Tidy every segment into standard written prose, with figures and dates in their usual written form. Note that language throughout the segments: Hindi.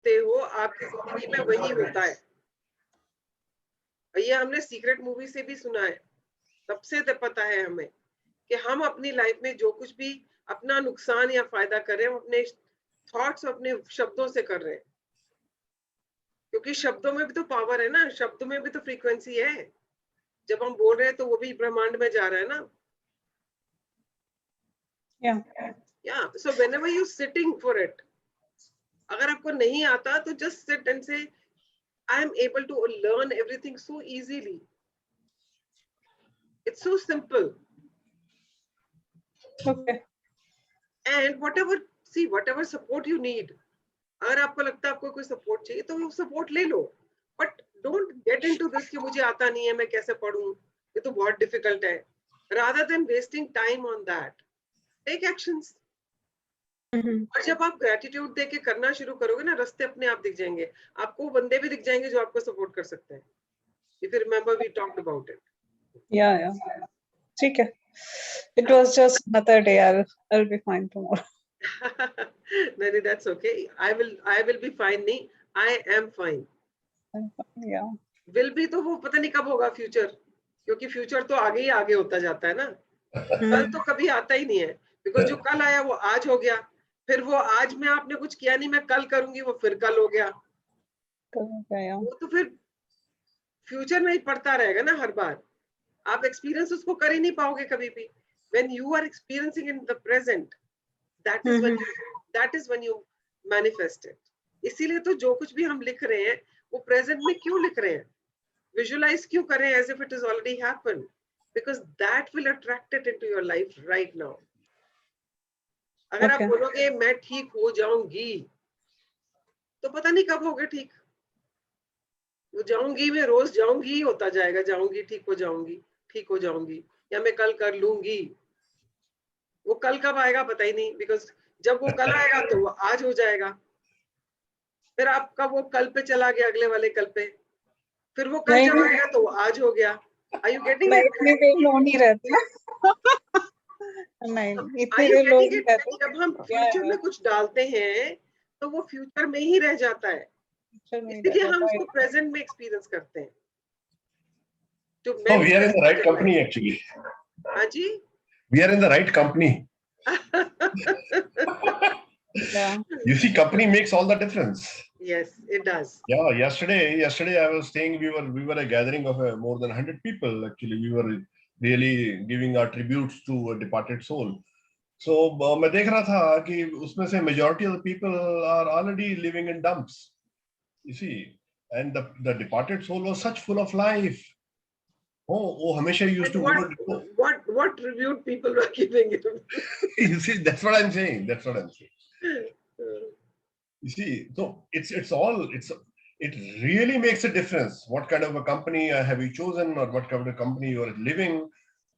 सोचते हो आपकी जिंदगी में वही होता है। और ये हमने सीक्रेट मूवी से भी सुना है, तब से तो पता है हमें कि हम अपनी लाइफ में जो कुछ भी अपना नुकसान या फायदा कर रहे हैं, हम अपने थॉट्स, अपने शब्दों से कर रहे हैं। क्योंकि शब्दों में भी तो पावर है ना, शब्दों में भी तो फ्रीक्वेंसी है। जब हम बोल रहे हैं तो वो भी ब्रह्मांड में जा रहा है ना। Yeah so whenever you sitting for it, अगर आपको नहीं आता तो just sit and say I am able to learn everything so easily, it's so simple. Okay. And whatever support you need, अगर आपको लगता है आपको कोई सपोर्ट चाहिए तो वो सपोर्ट ले लो, but don't get into this कि मुझे आता नहीं है, मैं कैसे पढूं, ये तो बहुत डिफिकल्ट है। Rather than wasting time on that, take actions. और जब आप ग्रेटिट्यूड दे के करना शुरू करोगे ना, रास्ते अपने आप दिख जाएंगे, आपको बंदे भी दिख जाएंगे जो आपको सपोर्ट कर सकते हैं। If you remember we talked about it. Yeah. ठीक है. It was just another day. I'll be fine tomorrow. नहीं, that's okay. I will be fine. नहीं, I am fine. Yeah. Will भी तो वो पता नहीं कब होगा फ्यूचर, क्योंकि फ्यूचर तो आगे ही आगे होता जाता है ना। कल तो कभी आता ही नहीं है, बिकॉज जो कल आया वो आज हो गया, फिर वो आज में आपने कुछ किया नहीं, मैं कल करूंगी, वो फिर कल हो गया। वो तो फिर फ्यूचर में ही पड़ता रहेगा ना हर बार, आप एक्सपीरियंस उसको कर ही नहीं पाओगे कभी भी। When you are experiencing in the present, that is when you manifest it. इसीलिए तो जो कुछ भी हम लिख रहे हैं वो प्रेजेंट में क्यों लिख रहे हैं, विजुअलाइज क्यों करें as if it is already happened, because that will attract it into your life right now. अगर आप बोलोगे मैं ठीक हो जाऊंगी, तो पता नहीं कब होगे ठीक। वो जाऊंगी, मैं रोज जाऊंगी ही होता जाएगा, जाऊंगी ठीक हो जाऊंगी, ठीक हो जाऊंगी, या मैं कल कर लूंगी। वो कल कब आएगा पता ही नहीं, बिकॉज जब वो कल आएगा तो वो आज हो जाएगा, फिर आपका वो कल पे चला गया अगले वाले कल पे, फिर वो कल जब आएगा तो वो आज हो गया। Are you getting it? इतनी देर लो नहीं रहती ना। नहीं, इतनी देर लो नहीं रहती। जब हम फ्यूचर में कुछ डालते हैं तो वो फ्यूचर में ही रह जाता है, इसलिए हम उसको प्रेजेंट में एक्सपीरियंस करते हैं। तो So we are in the right company actually. हाँ जी, we are in the right company. Yeah. You see, company makes all the difference. Yes, it does. Yeah, yesterday I was saying we were a gathering of more than 100 people. Actually, we were really giving our tributes to a departed soul. So मैं देख रहा था कि उसमें से majority of the people are already living in dumps. You see, and the departed soul was such full of life. Oh, hamisha used to what tribute people were giving him. You see, that's what I'm saying. You see, so it really makes a difference. What kind of a company have you chosen, or what kind of a company you are living?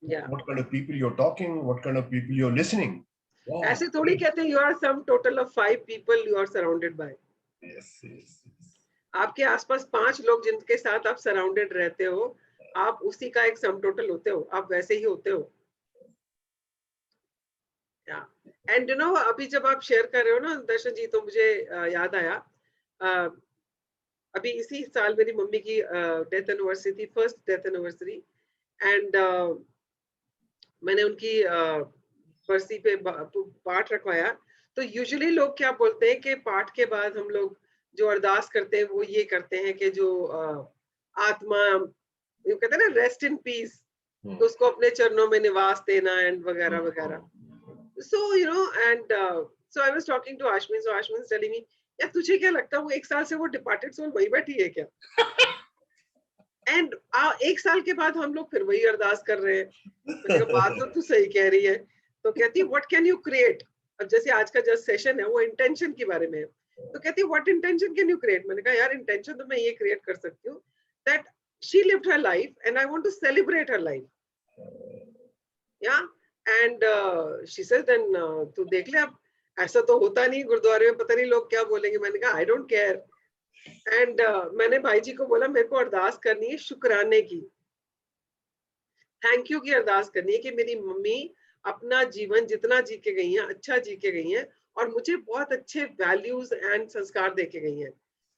Yeah. What kind of people you're talking? What kind of people you're listening? Wow. ऐसे थोड़ी कहते हैं you are some total of 5 people you are surrounded by. Yes. आपके आसपास 5 लोग जिनके साथ आप सराउंडेड रहते हो, आप उसी का एक सम टोटल होते हो, आप वैसे ही होते हो। एंड यू नो, अभी जब आप शेयर कर रहे हो ना दर्शन जी, तो मुझे याद आया, अभी इसी साल मेरी मम्मी की डेथ एनिवर्सरी थी, फर्स्ट डेथ एनिवर्सरी, एंड मैंने उनकी बरसी पे पाठ रखवाया। तो यूजुअली लोग क्या बोलते हैं कि पाठ के बाद हम लोग जो अरदास करते हैं वो ये करते हैं कि जो आत्मा, ये कहते हैं ना रेस्ट इन पीस, तो उसको अपने चरणों में निवास देना एंड वगैरह वगैरह। So you know, and so I was talking to Ashmeen, so Ashmeen is telling me, यार तुझे क्या लगता है वो 1 साल से वो डिपार्टेड सोल वही बैठी है क्या? एंड 1 साल के बाद हम लोग फिर वही अरदास कर रहे हैं। बात तो तू सही कह रही है। तो कहती है व्हाट कैन यू क्रिएट, अब जैसे आज का जस्ट सेशन है वो इंटेंशन के बारे में है, तो कहती है what intention can you create. मैंने कहा यार इंटेंशन तो मैं ये क्रिएट कर सकती हूँ that she lived her life and I want to celebrate her life. Yeah and she said then तू देख ले, अब ऐसा तो होता नहीं गुरुद्वारे में, पता नहीं लोग क्या बोलेंगे। मैंने कहा आई डोंट केयर। एंड मैंने भाई जी को बोला मेरे को अरदास करनी है शुक्राने की, थैंक यू की अरदास करनी है कि मेरी मम्मी अपना जीवन जितना जी के गई हैं अच्छा जी के गई हैं, और मुझे बहुत अच्छे वैल्यूज एंड संस्कार देके गई हैं,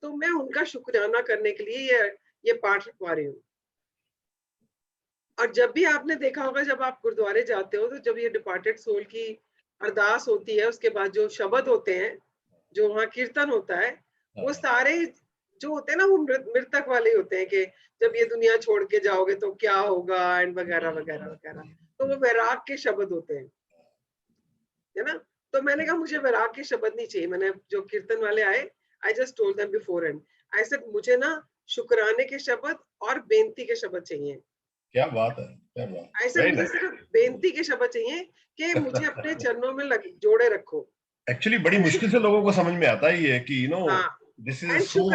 तो मैं उनका शुक्राना करने के लिए ये पाठ रखवा रही हूँ। और जब भी आपने देखा होगा, जब आप गुरुद्वारे जाते हो, तो जब ये डिपार्टेड सोल की अरदास होती है, उसके बाद जो शब्द होते हैं, जो वहाँ कीर्तन होता है, वो सारे जो होते हैं ना, वो मृतक वाले होते हैं कि जब ये दुनिया छोड़ के जाओगे तो क्या होगा एंड वगैरह वगैरह वगैरह। तो वो वैराग के शब्द होते हैं, है ना। तो मैंने कहा मुझे वैराग के शब्द नहीं चाहिए। मैंने जो कीर्तन वाले आए, I just told them before and I said मुझे ना शुक्राने के शब्द और बेनती के शब्द चाहिए। क्या बात है, क्या बात। ऐसे मुझे सिर्फ बेनती के शब्द चाहिए कि मुझे अपने चरणों में जोड़े रखो। एक्चुअली बड़ी मुश्किल से लोगों को समझ में आता ही है कि हाँ, this is a and soul.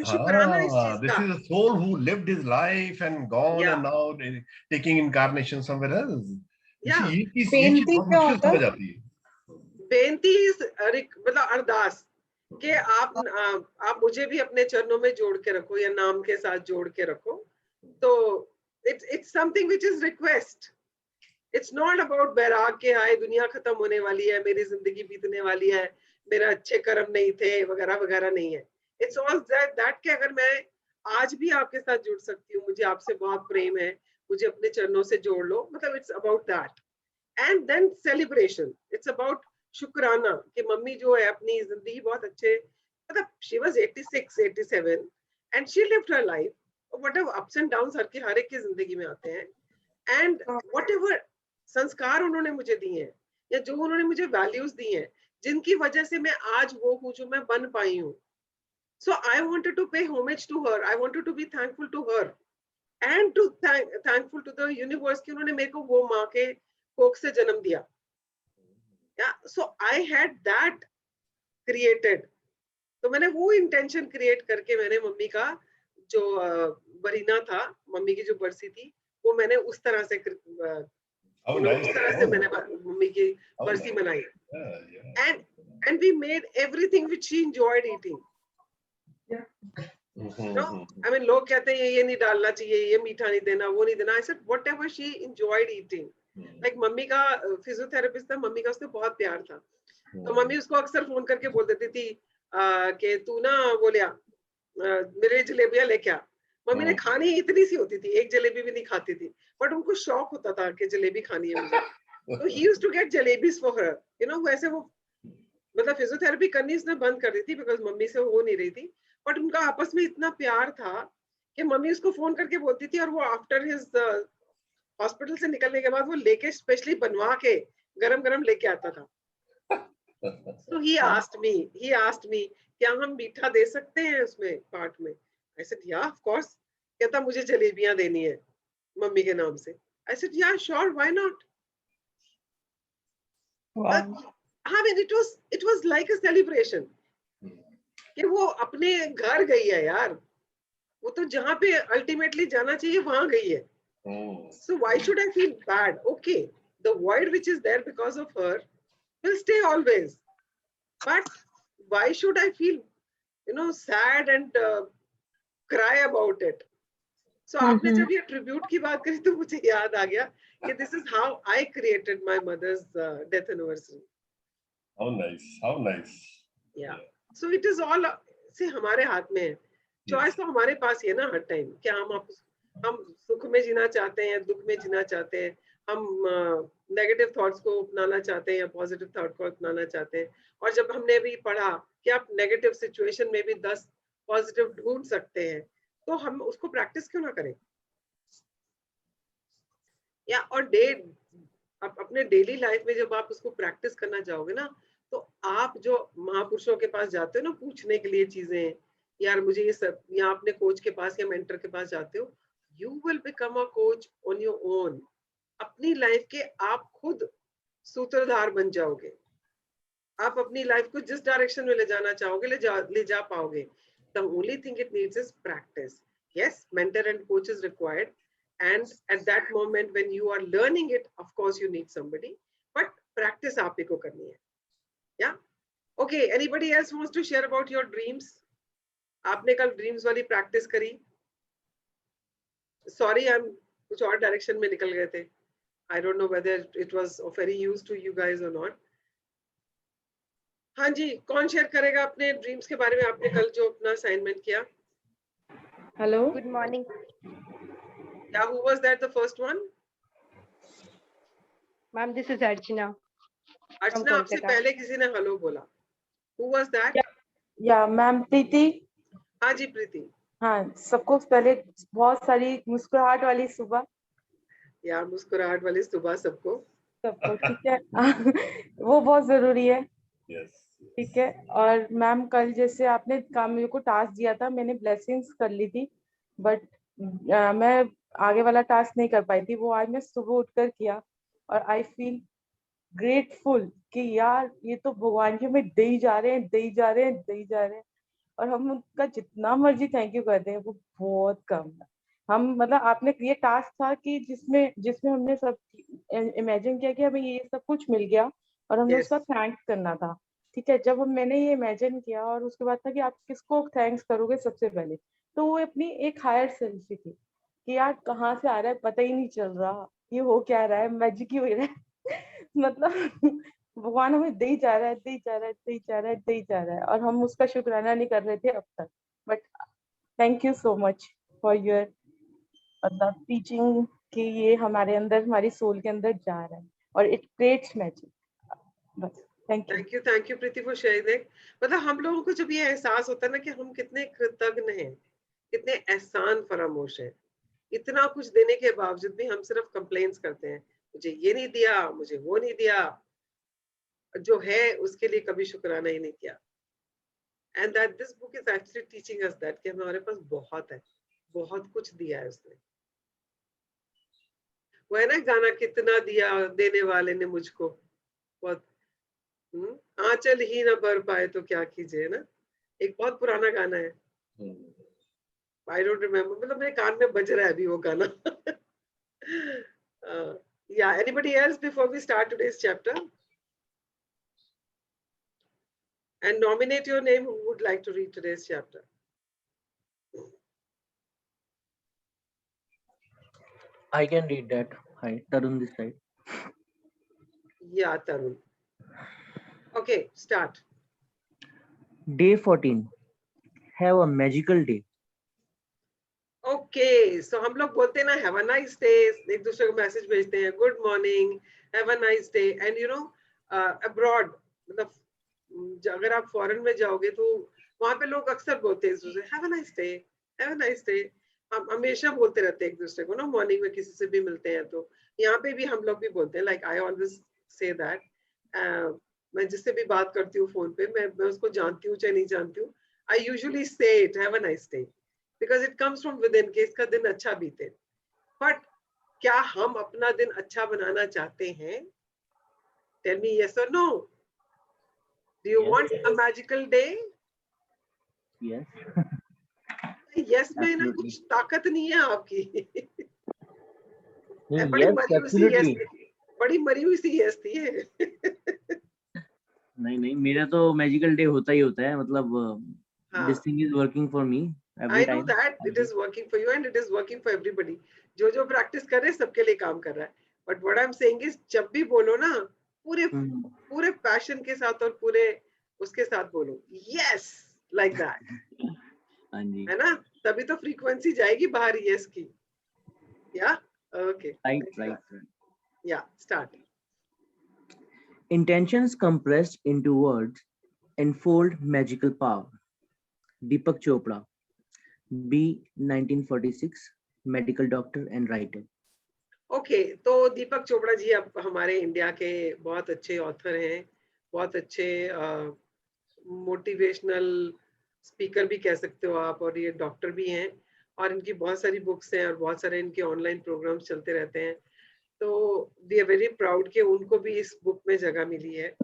शुक्राना इस चीज This का। is a soul who lived his life and gone या and now taking incarnation somewhere else. या ये चीज बेनती बहुत क्या मुश्किल होता है? समझ आती है। बेनती मतलब अरदास कि आप मुझे भी अपने चरणों में जोड़ के रखो, या नाम के साथ जोड़ के रखो। तो it's something which is request. It's not about बैराग के हाय दुनिया खत्म होने वाली है, मेरी जिंदगी बीतने वाली है, मेरे अच्छे कर्म नहीं थे वगैरह वगैरह नहीं है। इट्स ऑल दैट कि अगर मैं आज भी आपके साथ जुड़ सकती हूँ, मुझे आपसे बहुत प्रेम है, मुझे अपने चरणों से जोड़ लो, मतलब it's about that. And then celebration, it's about शुक्राना कि मम्मी जो है अपनी जिंदगी बहुत अच्छे, मतलब she was 86 87 and she lived her life. Whatever ups and downs हर एक की जिंदगी में आते हैं, एंड व्हाटएवर संस्कार उन्होंने मुझे दिए हैं, या जो उन्होंने मुझे वैल्यूज दी हैं, जिनकी वजह से मैं आज वो हूँ जो मैं बन पाई हूँ। So I wanted to pay homage to her, I wanted to be thankful to her and to thankful to the universe कि उन्होंने मेरे को वो माँ के कोख से जन्म दिया। सो आई हैड दैट क्रिएटेड। तो मैंने वो इंटेंशन क्रिएट करके मैंने मम्मी का जो बरीना था, मम्मी की जो बरसी थी, वो मैंने उस तरह से उस तरह से मैंने मम्मी की बरसी मनाई। And we made everything which she enjoyed eating. No I mean लोग कहते हैं ये नहीं डालना चाहिए, ये मीठा नहीं देना, वो नहीं देना। I said whatever she enjoyed eating. Like mummy का फिजियोथेरेपिस्ट था, मम्मी का उससे बहुत प्यार था। तो मम्मी उसको अक्सर फोन करके बोल देती थी कि तू ना वो ले आ, मेरे जलेबियां लेके आ। मम्मी ने खानी इतनी सी होती थी, एक जलेबी भी नहीं खाती थी, बट उनको शौक होता था कि जलेबी खानी है मुझे। तो he used to get jalebis for her, you know. वैसे वो मतलब फिजियोथेरेपी करनी उसने बंद कर दी थी बिकॉज मम्मी से हो नहीं रही थी, बट उनका आपस में इतना प्यार था कि मम्मी उसको फोन करके बोलती थी, और वो आफ्टर हिज हॉस्पिटल से निकलने के बाद वो लेके स्पेशली बनवा के गरम गरम लेके आता था। So he asked me क्या हम मीठा दे सकते हैं उसमें पार्ट में? I said yeah of course। कहता मुझे जलेबियां देनी है मम्मी के नाम से। I said yeah sure why not। Wow. I mean it was like a celebration कि वो अपने घर गई है यार, वो तो जहाँ पे अल्टीमेटली जाना चाहिए वहां गई है। So why should I feel bad? Okay, the void which is there because of her will stay always, but why should I feel sad and cry about it? So आपने जब ये ट्रिब्यूट की बात करी तो मुझे याद आ गया कि this is how I created my mother's death anniversary। How nice, how nice। Yeah, so it is all से हमारे हाथ में है। चॉइस तो हमारे पास ही है ना हर टाइम, क्या हम सुख में जीना चाहते हैं, दुख में जीना चाहते हैं, हम नेगेटिव थॉट्स को अपनाना चाहते हैं या पॉजिटिव थॉट को अपनाना चाहते हैं। और जब हमने भी पढ़ा कि आप नेगेटिव सिचुएशन में भी 10 पॉजिटिव ढूंढ सकते हैं, तो हम उसको प्रैक्टिस क्यों ना करें? या और अपने डेली लाइफ में जब आप उसको प्रैक्टिस करना चाहोगे ना, तो आप जो महापुरुषों के पास जाते हो ना पूछने के लिए चीजें, यार मुझे ये सब, या अपने कोच के पास या मेंटर के पास जाते हो, you will become a coach on your own. अपनी लाइफ के आप खुद सूत्रधार बन जाओगे। आप अपनी लाइफ को जिस डायरेक्शन में ले जाना चाहोगे ले जा पाओगे। The only thing it needs is practice. Yes, mentor and coach is required, and at that moment when you are learning it, of course you need somebody, but practice आप ही को करनी है। Yeah, okay, anybody else wants to share about your dreams? आपने कल ड्रीम्स वाली प्रैक्टिस करी? सॉरी हम कुछ और डायरेक्शन में निकल गए थे। I don't know whether it was of any use to you guys or not. हाँ जी, कौन शेयर करेगा अपने ड्रीम्स के बारे में? आपने कल जो अपना असाइनमेंट किया। Hello, Good morning. Yeah, who was that, the first one? Ma'am, this is Archana from अर्चना, आपसे Kolkata. पहले किसी ने हेलो बोला। Who was that? या मैम प्रीति। हाँ जी प्रीति। हाँ, सबको पहले बहुत सारी मुस्कुराहट वाली सुबह यार मुस्कुराहट वाली सुबह सबको। सबको, ठीक है। वो बहुत जरूरी है, Yes. ठीक है। और मैम कल जैसे आपने काम मेरे को टास्क दिया था, मैंने ब्लेसिंग्स कर ली थी, बट मैं आगे वाला टास्क नहीं कर पाई थी। वो आज मैं सुबह उठकर किया और आई फील ग्रेटफुल कि यार ये तो भगवान जी हमें दे ही जा रहे हैं, दे ही जा रहे हैं, दे ही जा रहे हैं, और हम उनका जितना मर्जी थैंक यू करते हैं वो बहुत कम है। हम मतलब आपने ये टास्क था कि जिसमें जिसमें हमने सब इमेजिन किया कि हमें ये सब कुछ मिल गया और हमने Yes. उसका थैंक्स करना था, ठीक है। जब मैंने ये इमेजिन किया और उसके बाद था कि आप किसको थैंक्स करोगे सबसे पहले, तो वो अपनी एक हायर सेल्फ ही थी कि यार कहाँ से आ रहा है पता ही नहीं चल रहा, ये हो क्या रहा है, मैजिक ही हो रहा है। मतलब भगवान हमें दे ही जा रहा है, दे ही जा रहा है, दे ही जा रहा है, दे ही जा रहा है, और हम उसका शुक्राना नहीं कर रहे थे अब तक। But thank you so much for your मतलब टीचिंग कि ये हमारे अंदर, हमारी सोल के अंदर जा रहा है और इट क्रिएट्स मैजिक। बस thank you. Thank you Preeti for sharing. मतलब हम लोगों को जब ये एहसास होता है ना कि हम कितने कृतज्ञ हैं, कितने एहसान फरामोश हैं, इतना कुछ देने के बावजूद भी हम सिर्फ कंप्लेंट्स करते हैं, मुझे ये नहीं दिया, मुझे वो नहीं दिया, जो है उसके लिए कभी शुक्राना ही नहीं किया। And that this book is actually teaching us that कि हमारे पास बहुत है, बहुत कुछ दिया है उसने। वो है ना गाना, कितना दिया देने वाले ने मुझको, बहुत आंचल ही ना भर पाए तो क्या कीजिए ना, एक बहुत पुराना गाना है। आई डोंट रिमेम्बर, मतलब मेरे कान में बज रहा है अभी वो गाना। Yeah, anybody else before we start today's chapter? And nominate your name who would like to read today's chapter. I can read that. Hi, Tarun this side. Yeah, Tarun. Okay, start. Day 14. Have a magical day. Okay, so हम लोग बोलते हैं ना हैव अ नाइस डे, एक दूसरे को मैसेज भेजते हैं good morning, have a nice day. And you know abroad, मतलब अगर आप फॉरेन में जाओगे तो वहां पे लोग अक्सर बोलते हैं एक दूसरे have a nice day, have a nice day. हम हमेशा बोलते रहते हैं एक दूसरे को ना, मॉर्निंग में किसी से भी मिलते हैं तो यहाँ पे भी हम लोग भी बोलते हैं, like I always say that. मैं जिससे भी बात करती हूँ फोन पे, मैं उसको जानती हूँ चाहे नहीं जानती हूँ, आई यूजुअली से it have a nice day, because it comes from within कि इसका दिन अच्छा बीते। But क्या हम अपना दिन अच्छा बनाना चाहते हैं? Tell me yes or no. Do you Yes. want a magical day? Yes. Yes में ना Absolutely. कुछ ताकत नहीं है आपकी। बड़ी Yes, मरी हुई सी yes absolutely. थी, बड़ी मरी हुई सी yes थी ये। नहीं मेरा तो मैजिकल डे होता ही होता है, मतलब हाँ, this thing is working for me every I know time. that it is working for you and it is working for everybody. जो प्रैक्टिस कर रहे हैं सबके लिए काम कर रहा है। But what I'm saying is जब भी बोलो ना पूरे पूरे पैशन के साथ और पूरे उसके साथ बोलो yes like that, हाँ जी. है ना, तभी तो फ्रीक्वेंसी जाएगी बाहर yes की। Yeah, okay. Right. Yeah, start. Intentions compressed into words enfold magical power. Deepak Chopra, B. 1946, medical doctor and writer. Okay, तो दीपक चोपड़ा जी अब हमारे इंडिया के बहुत अच्छे ऑथर हैं, बहुत अच्छे मोटिवेशनल स्पीकर भी कह सकते हो आप, और ये डॉक्टर भी हैं, और इनकी बहुत सारी बुक्स हैं और बहुत सारे इनके ऑनलाइन प्रोग्राम्स चलते रहते हैं। तो वी आर वेरी प्राउड कि उनको भी इस बुक में जगह मिली है।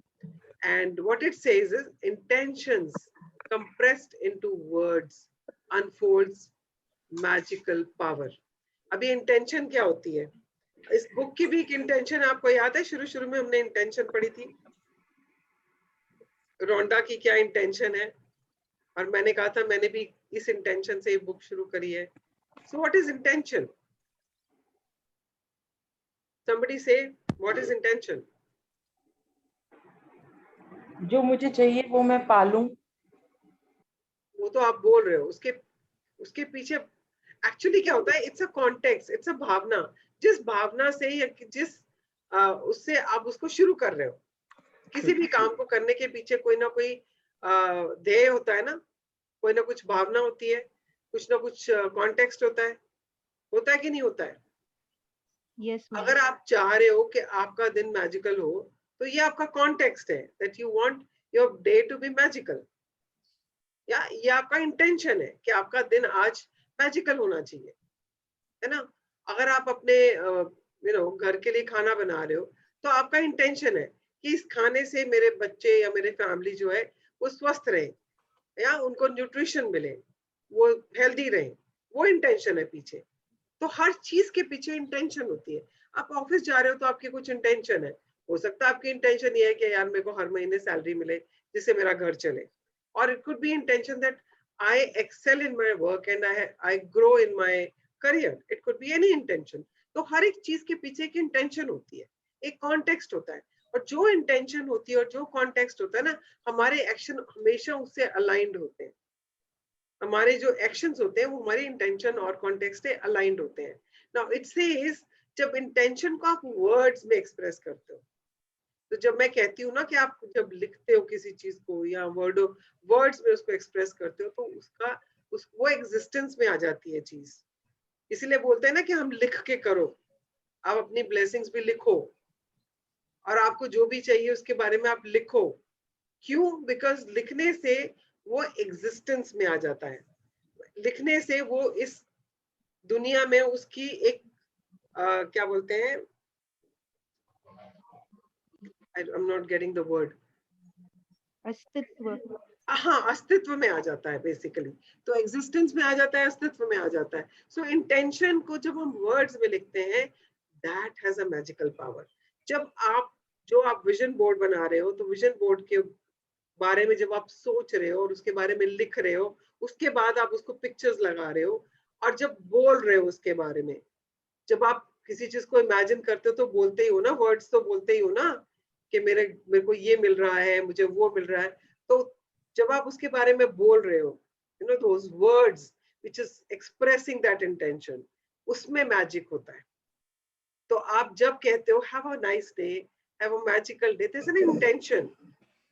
And what it says is intentions compressed into words unfolds magical power. अभी इंटेंशन क्या होती है? इस बुक की भी एक इंटेंशन आपको याद है? शुरू में हमने इंटेंशन पढ़ी थी, रोंडा की क्या इंटेंशन है, और मैंने कहा था मैंने भी इस इंटेंशन से बुक शुरू करी है। So what is intention? somebody say what is intention? जो मुझे चाहिए वो मैं पालूं। वो तो आप बोल रहे हो, उसके उसके पीछे एक्चुअली क्या होता है, it's a context, it's a bhavana. जिस भावना से या जिस उससे आप उसको शुरू कर रहे हो, किसी भी काम को करने के पीछे कोई ना कोई ध्येय होता है ना, कोई ना कुछ भावना होती है, कुछ ना कुछ कॉन्टेक्स्ट होता है कि नहीं होता है? Yes, ma'am. अगर आप चाह रहे हो कि आपका दिन मैजिकल हो, तो ये आपका कॉन्टेक्स्ट है, that you want your day to be magical, या ये आपका इंटेंशन है कि आपका दिन आज मैजिकल होना चाहिए, है ना? अगर आप अपने घर के लिए खाना बना रहे हो, तो आपका इंटेंशन है कि इस खाने से मेरे बच्चे या मेरे फैमिली जो है वो स्वस्थ रहे, या उनको न्यूट्रिशन मिले, वो हेल्दी रहे, वो इंटेंशन है पीछे। तो हर चीज के पीछे इंटेंशन होती है। आप ऑफिस जा रहे हो तो आपकी कुछ इंटेंशन है, हो सकता है आपकी इंटेंशन ये है कि यार मेरे को हर महीने सैलरी मिले जिससे मेरा घर चले, और it could be intention that I excel in my work and I grow in my career, it could be any intention. तो हर एक चीज के पीछे एक इंटेंशन होती है, एक कॉन्टेक्स्ट होता है, और जो इंटेंशन होती है और जो कॉन्टेक्स्ट होता है ना, हमारे एक्शन हमेशा उससे अलाइंड होते हैं। हमारे जो एक्शंस होते हैं वो हमारे इंटेंशन और कॉन्टेक्स्ट से अलाइंड होते हैं। नाउ इट सेज, जब इंटेंशन को आप वर्ड्स में एक्सप्रेस करते हो, तो जब मैं कहती हूँ ना कि आप जब लिखते हो किसी चीज को या वर्ड्स में उसको एक्सप्रेस करते हो, तो वो एग्जिस्टेंस में आ जाती है चीज। इसीलिए बोलते हैं ना कि हम लिख के करो, आप अपनी ब्लेसिंग्स भी लिखो, और आपको जो भी चाहिए उसके बारे में आप लिखो। क्यों? बिकॉज लिखने से वो एग्जिस्टेंस में आ जाता है, लिखने से वो इस दुनिया में उसकी एक क्या बोलते हैं, आई am not getting the word, अस्तित्व। हाँ, अस्तित्व में आ जाता है बेसिकली। तो एग्जिस्टेंस में आ जाता है, अस्तित्व में आ जाता है। सो इंटेंशन को जब हम वर्ड्स में लिखते हैं, that has a magical power. जब आप विजन बोर्ड बना रहे हो, तो विजन बोर्ड के बारे में जब आप सोच रहे हो और उसके बारे में लिख रहे हो, उसके बाद आप उसको पिक्चर्स लगा रहे हो, और जब बोल रहे हो उसके बारे में, जब आप किसी चीज को इमेजिन करते हो तो बोलते ही हो ना, वर्ड्स तो बोलते ही हो ना, कि मेरे को ये मिल रहा है, मुझे वो मिल रहा है। तो जब आप उसके बारे में बोल रहे हो, you know those words which is expressing that intention, उसमें मैजिक होता है। तो आप जब कहते हो have a nice day, have a magical day, there is an intention.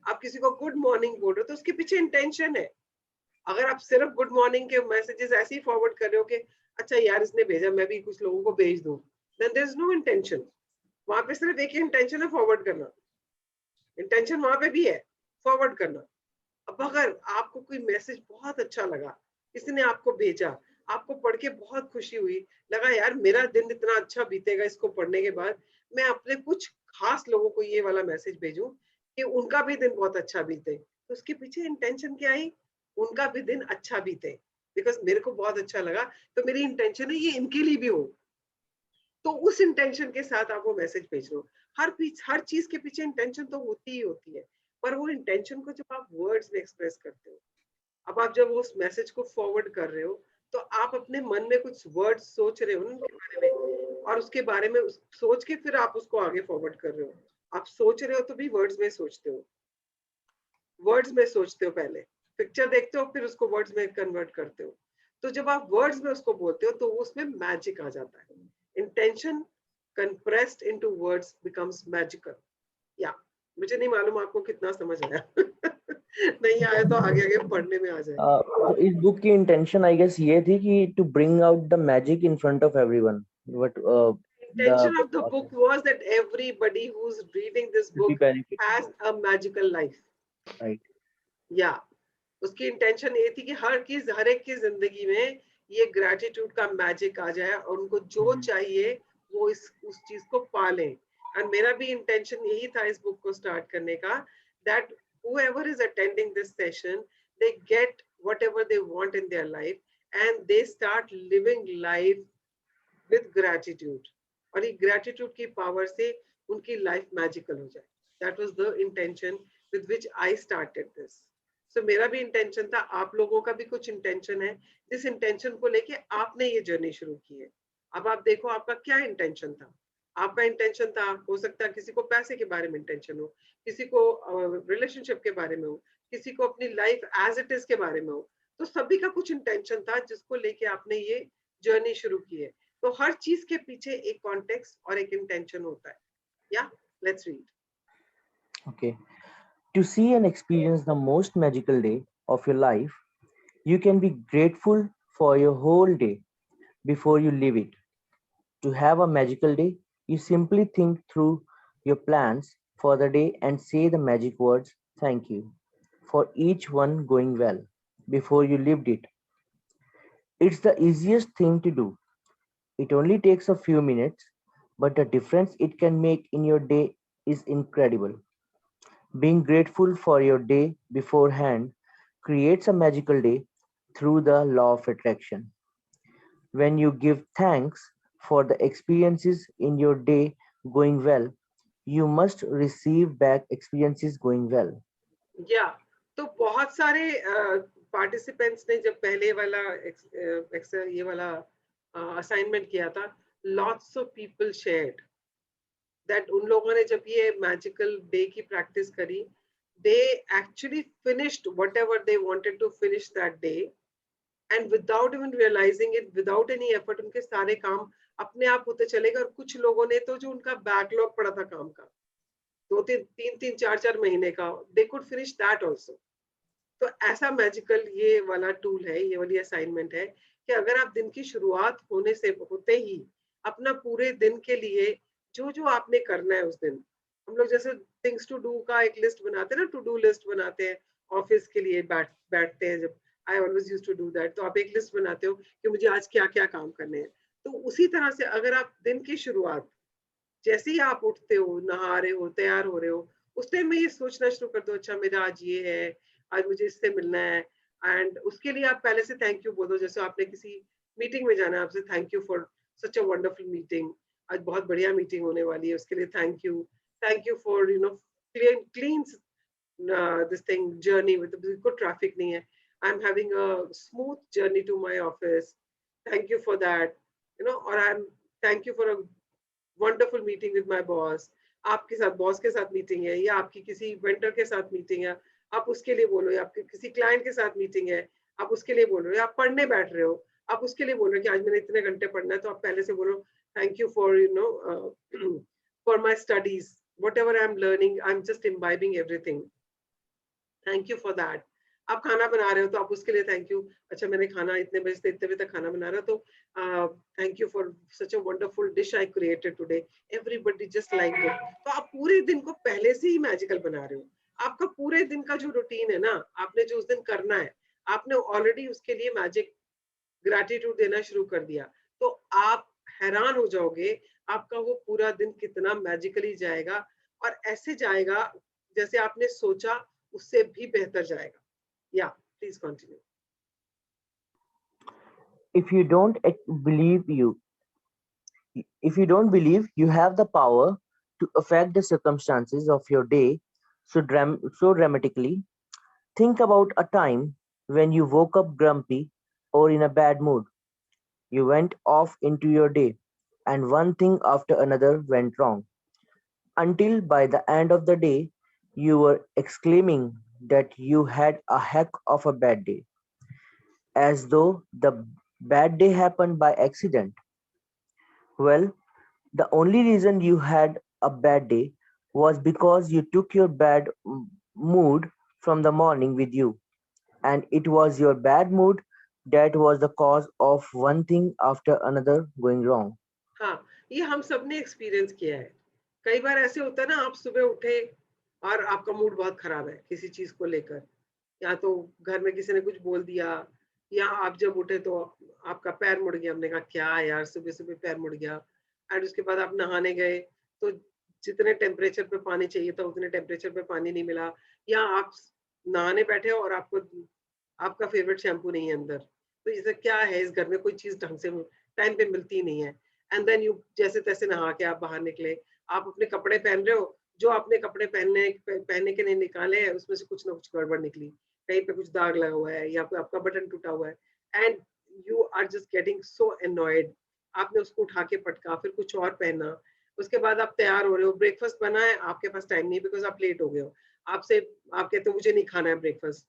आप किसी को गुड मॉर्निंग बोल रहे हो तो उसके पीछे इंटेंशन है। अगर आप सिर्फ गुड मॉर्निंग के मैसेजेस ऐसे ही फॉरवर्ड कर रहे हो कि अच्छा यार इसने भेजा, मैं भी कुछ लोगों को भेज दूं, then there is no intention. वहां पे सिर्फ एक ही इंटेंशन है, फॉरवर्ड करना। इंटेंशन वहां पे भी है, फॉरवर्ड करना। अब अगर आपको कोई मैसेज बहुत अच्छा लगा, किसी ने आपको भेजा, आपको पढ़ के बहुत खुशी हुई, लगा यार मेरा दिन इतना अच्छा बीतेगा इसको पढ़ने के बाद, मैं अपने कुछ खास लोगों को ये वाला मैसेज भेजूं कि उनका भी दिन बहुत अच्छा बीते, तो उसके पीछे इंटेंशन क्या आई? उनका भी दिन अच्छा बीते, बिकॉज मेरे को बहुत अच्छा लगा, तो मेरी इंटेंशन है ये इनके लिए भी हो। तो उस इंटेंशन के साथ आप वो मैसेज भेज रहे हो। हर चीज के पीछे इंटेंशन तो होती ही होती है, पर वो इंटेंशन को जब आप वर्ड्स में एक्सप्रेस करते हो, अब आप जब उस मैसेज को फॉरवर्ड कर रहे हो, तो आप अपने मन में कुछ वर्ड्स सोच रहे हो ना उनके बारे में, और उसके बारे में सोच के फिर आप उसको आगे फॉरवर्ड कर रहे हो। आप सोच रहे हो तो भी वर्ड्स में सोचते हो, वर्ड्स में सोचते हो, पहले पिक्चर देखते हो फिर उसको वर्ड्स में कन्वर्ट करते हो। तो जब आप वर्ड्स में उसको बोलते हो तो उसमें मैजिक आ जाता है। Intention compressed into words becomes magical. या मुझे नहीं मालूम आपको कितना समझ आया। नहीं आया तो आगे आगे पढ़ने में आ जाए। तो इस बुक की इंटेंशन आई गेस ये थी कि to bring out the magic in front of everyone, but Intention of the book was that everybody who's reading this book has a magical life. Right. या उसकी इंटेंशन ये थी कि हर एक की जिंदगी में ये ग्रेटिट्यूड का मैजिक आ जाए, और उनको जो चाहिए वो उस चीज को पालें। और मेरा भी इंटेंशन यही था इस बुक को स्टार्ट करने का, that whoever is attending this session, they get whatever they want in their life and they start living life with gratitude, और ये ग्रेटिट्यूड की पावर से उनकी लाइफ मैजिकल हो जाए। That was the intention with which I started this. So मेरा भी इंटेंशन था, आप लोगों का भी कुछ इंटेंशन है, जिस इंटेंशन को लेके आपने ये जर्नी शुरू की है। अब आप देखो आपका क्या इंटेंशन था, आपका इंटेंशन था, हो सकता है किसी को पैसे के बारे में इंटेंशन हो, किसी को रिलेशनशिप के बारे में हो, किसी को अपनी लाइफ एज इट इज के बारे में हो। तो सभी का कुछ इंटेंशन था जिसको लेके आपने ये जर्नी शुरू की है। तो हर चीज के पीछे एक कॉन्टेक्स्ट और एक इंटेंशन होता है। या let's read. Okay. To see and experience the most magical day of your life, you can be grateful for your whole day before you leave it. To have a magical day, you simply think through your plans for the day and say the magic words thank you for each one going well before you lived it. It's the easiest thing to do. It only takes a few minutes, but the difference it can make in your day is incredible. Being grateful for your day beforehand creates a magical day through the law of attraction. When you give thanks for the experiences in your day going well, you must receive back experiences going well. या तो बहुत सारे पार्टिसिपेंट्स ने जब पहले वाला ये वाला असाइनमेंट किया था, lots of people shared that उन लोगों ने जब ये मैजिकल डे की प्रैक्टिस करी, they actually finished whatever they wanted to finish that day, and without even realizing it, without any effort, उनके सारे काम अपने आप होते चले गए। और कुछ लोगों ने तो जो उनका बैकलॉग पड़ा था काम का, 2-3 4 महीने का, they could finish that also. तो ऐसा मैजिकल ये वाला टूल है, ये वाली असाइनमेंट है कि अगर आप दिन की शुरुआत होने से होते ही अपना पूरे दिन के लिए जो जो आपने करना है उस दिन, हम लोग जैसे थिंग्स टू डू का एक लिस्ट बनाते हैं ना, टू डू लिस्ट बनाते हैं ऑफिस के लिए, बैठते हैं जब, I always used to do that. तो आप एक लिस्ट बनाते हो कि मुझे आज क्या क्या काम करने हैं। तो उसी तरह से अगर आप दिन की शुरुआत जैसे ही आप उठते हो, नहा रहे हो, तैयार हो रहे हो, उस टाइम में ये सोचना शुरू कर दो, अच्छा मेरा आज ये है, आज मुझे इससे मिलना है, एंड उसके लिए आप पहले से थैंक यू बोलो। जैसे आपने किसी मीटिंग में जाना है, आपसे thank you for such a wonderful meeting, आज बहुत बढ़िया मीटिंग होने वाली है, उसके लिए thank you for clean this thing journey with कोई ट्रैफिक नहीं है, I am having a smooth journey to my office, thank you for that, और I am thank you for a wonderful meeting with my boss. आपके साथ बॉस के साथ मीटिंग है, या आपकी किसी वेंडर के साथ मीटिंग है, आप उसके लिए बोलो, या आपके किसी क्लाइंट के साथ मीटिंग है, आप उसके लिए बोल रहे हो, या आप पढ़ने बैठ रहे हो, आप उसके लिए बोल रहे हो कि आज मैंने इतने घंटे पढ़ना है, तो आप पहले से बोलो thank you for for my studies, whatever I'm learning, I'm just imbibing everything, thank you for that. आप खाना बना रहे हो तो आप उसके लिए थैंक यू, अच्छा मैंने खाना इतने बजे से इतने बजे तक खाना बना रहा, तो thank you for such a wonderful dish I created today, everybody just like it. तो आप पूरे दिन को पहले से ही मैजिकल बना रहे हो। आपका पूरे दिन का जो रूटीन है ना, आपने जो उस दिन करना है, आपने ऑलरेडी उसके लिए मैजिक ग्रैटिट्यूड देना शुरू कर दिया। तो आप हैरान हो जाओगे आपका वो पूरा दिन कितना मैजिकली जाएगा, और ऐसे जाएगा जैसे आपने सोचा उससे भी बेहतर जाएगा। या please continue. If you don't believe you have the power to affect the circumstances of your day so dramatically, think about a time when you woke up grumpy or in a bad mood. You went off into your day, and one thing after another went wrong, until by the end of the day, you were exclaiming that you had a heck of a bad day, as though the bad day happened by accident. Well, the only reason you had a bad day was because you took your bad mood from the morning with you, and it was your bad mood that was the cause of one thing after another going wrong. हाँ, ये हम सबने एक्सपीरियंस किया है। कई बार ऐसे होता है ना, आप सुबह उठे और आपका मूड बहुत खराब है किसी चीज को लेकर, या तो घर में किसी ने कुछ बोल दिया, या आप जब उठे तो आपका पैर मुड़ गया, हमने कहा क्या यार सुबह सुबह पैर मुड़ गया, एंड उसके बाद आप नहाने गए तो जितने टेम्परेचर पे पानी चाहिए था उतने टेम्परेचर पे पानी नहीं मिला, या आप नहाने बैठे और आपको आपका फेवरेट शैम्पू नहीं है अंदर, तो इसे क्या है, इस घर में कोई चीज ढंग से टाइम पे मिलती नहीं है, एंड देन यू जैसे तैसे नहा के आप बाहर निकले, आप अपने कपड़े पहन रहे हो, जो आपने कपड़े पहनने के नहीं निकाले हैं उसमें से कुछ ना कुछ गड़बड़ निकली, कहीं पे कुछ दाग लगा हुआ है, या फिर आपका बटन टूटा हुआ है, and you are just getting so annoyed, आपने उसको उठा के पटका, फिर कुछ और पहना, उसके बाद आप तैयार हो रहे हो, ब्रेकफास्ट बना है, आपके पास टाइम नहीं बिकॉज आप लेट हो गए हो, आपसे आप कहते हो मुझे नहीं खाना है ब्रेकफास्ट,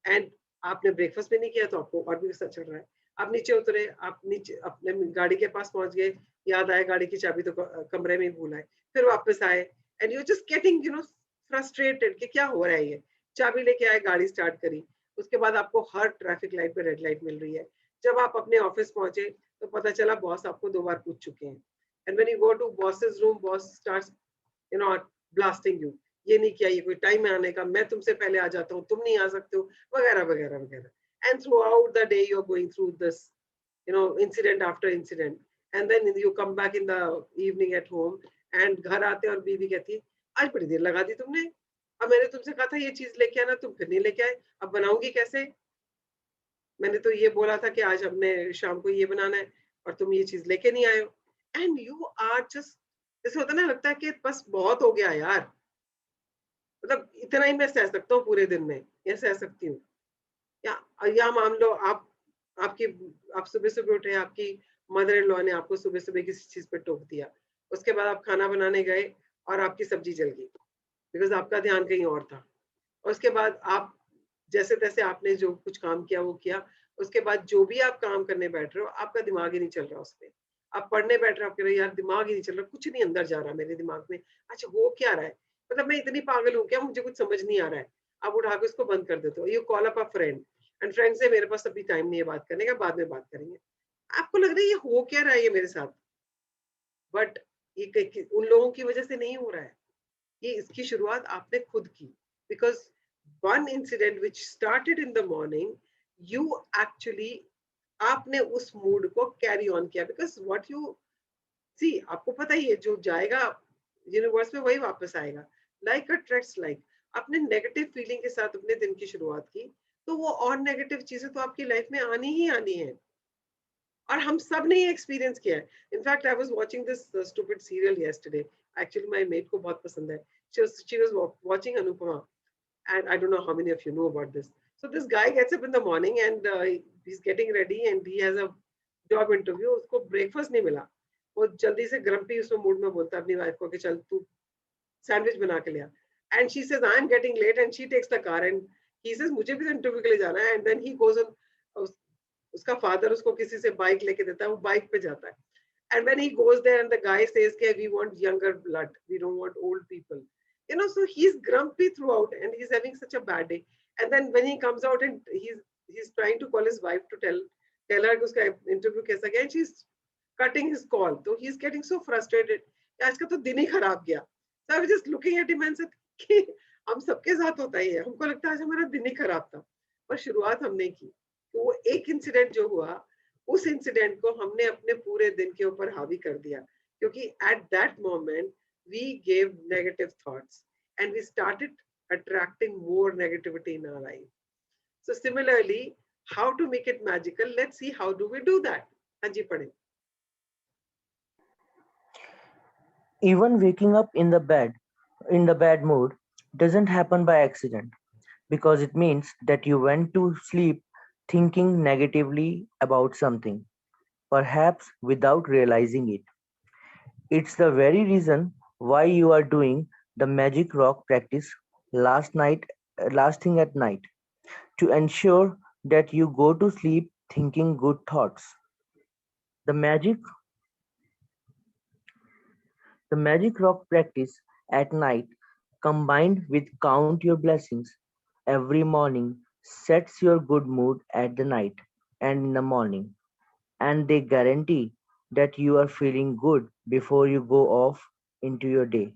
एंड आपने ब्रेकफास्ट भी नहीं किया तो आपको और भी गुस्सा चढ़ रहा है। आप नीचे उतरे, आप नीचे अपने गाड़ी के पास पहुंच गए, याद आया गाड़ी की चाबी तो कमरे में ही भूला है, फिर वापस आए and you just getting frustrated कि क्या हो रहा है ये। चाबी लेके आए, गाड़ी स्टार्ट करी, उसके बाद आपको हर ट्रैफिक लाइट पे रेड लाइट मिल रही है। जब आप अपने ऑफिस पहुंचे तो पता चला बॉस आपको 2 बार पूछ चुके हैं, and when you go to boss's room, boss starts blasting you, ये नहीं किया, ये कोई टाइम है आने का, मैं तुमसे पहले आ जाता हूँ, तुम नहीं आ सकते हो, वगैरह वगैरह वगैरह। And throughout the day you are going through this incident after incident, and then you come back in the evening at home, and घर आते और बीवी कहती है आज बड़ी देर लगा दी तुमने, अब मैंने तुमसे कहा था ये चीज लेके आना, तुम फिर नहीं लेके आए, अब बनाऊंगी कैसे, मैंने तो ये बोला था कि आज हमने शाम को ये बनाना है और तुम ये चीज लेके नहीं आए हो। एंड यू आर जस्ट, जैसे होता ना, लगता है कि बस बहुत हो गया यार, मतलब इतना ही मैं सह सकता हूँ पूरे दिन में, या सह सकती हूँ। या मान लो आपकी आप सुबह सुबह उठे, आपकी मदर इन लॉ ने आपको सुबह सुबह किसी चीज पे टोक दिया, उसके बाद आप खाना बनाने गए और आपकी सब्जी जल गई बिकॉज आपका ध्यान कहीं और था, और उसके बाद आप जैसे तैसे आपने जो कुछ काम किया वो किया, उसके बाद जो भी आप काम करने बैठ रहे हो आपका दिमाग ही नहीं चल रहा उस पर, आप पढ़ने बैठ रहे हो, आप कह रहे हो यार दिमाग ही नहीं चल रहा, कुछ नहीं अंदर जा रहा मेरे दिमाग में, अच्छा हो क्या रहा है, मतलब मैं इतनी पागल हूँ क्या, मुझे कुछ समझ नहीं आ रहा है। आप उठा के उसको बंद कर देते हो, you call up a friend, and friend से मेरे पास अभी टाइम नहीं है बात करने का, बाद में बात करेंगे। आपको लग रहा है ये हो क्या रहा है ये मेरे साथ, बट ये उन लोगों की वजह से नहीं हो रहा है, ये इसकी शुरुआत आपने खुद की, because one incident which started in the morning, you actually आपने उस मूड को कैरी ऑन किया, बिकॉज व्हाट यू सी, आपको पता ही है जो जाएगा यूनिवर्स में वही वापस आएगा, लाइक अट्रैक्ट्स लाइक। आपने नेगेटिव फीलिंग के साथ अपने दिन की शुरुआत की तो वो और नेगेटिव चीजें तो आपकी लाइफ में आनी ही आनी है, और हम सब ने ये एक्सपीरियंस किया है। In fact I was watching this stupid serial yesterday, actually my mate को बहुत पसंद है, she was watching Anupama, and I don't know how many of you know about this. So this guy gets up in the morning and he's getting ready and he has a job interview, उसको breakfast नहीं मिला, वो जल्दी से grumpy उसमें मूड में बोलता है अपनी वाइफ को कि चल तू सैंडविच बना के ले आ, and she says I am getting late and she takes the car and he says मुझे भी तो इंटरव्यू के लिए जाना है, and then he goes on, उसका फादर उसको किसी से बाइक लेके देता है, वो बाइक पे जाता है, and when he goes there and the guy says कि we want younger blood, we don't want old people, so he's grumpy throughout and he's having such a bad day, and then when he comes out and he's trying to call his wife to tell her कि उसका इंटरव्यू कैसा गया, and she's cutting his call, so he's getting so frustrated, आज का तो दिन ही खराब गया। So I was just looking at him and said कि हम सबके साथ होता ही है, हमको लगता है आज हमारा दिन ही खराब था, पर शुरुआत हमने की, तो वो एक इंसिडेंट जो हुआ, उस इंसिडेंट को हमने अपने पूरे दिन के ऊपर हावी कर दिया, क्योंकि at that moment we gave negative thoughts and we started attracting more negativity in our life. So similarly, how to make it magical, let's see how do we do that. Hanji padhe. Even waking up in the bad mood doesn't happen by accident, because it means that you went to sleep thinking negatively about something, perhaps without realizing it. It's the very reason why you are doing the magic rock practice last thing at night, to ensure that you go to sleep thinking good thoughts. The magic rock practice at night, combined with count your blessings every morning, sets your good mood at the night and in the morning, and they guarantee that you are feeling good before you go off into your day.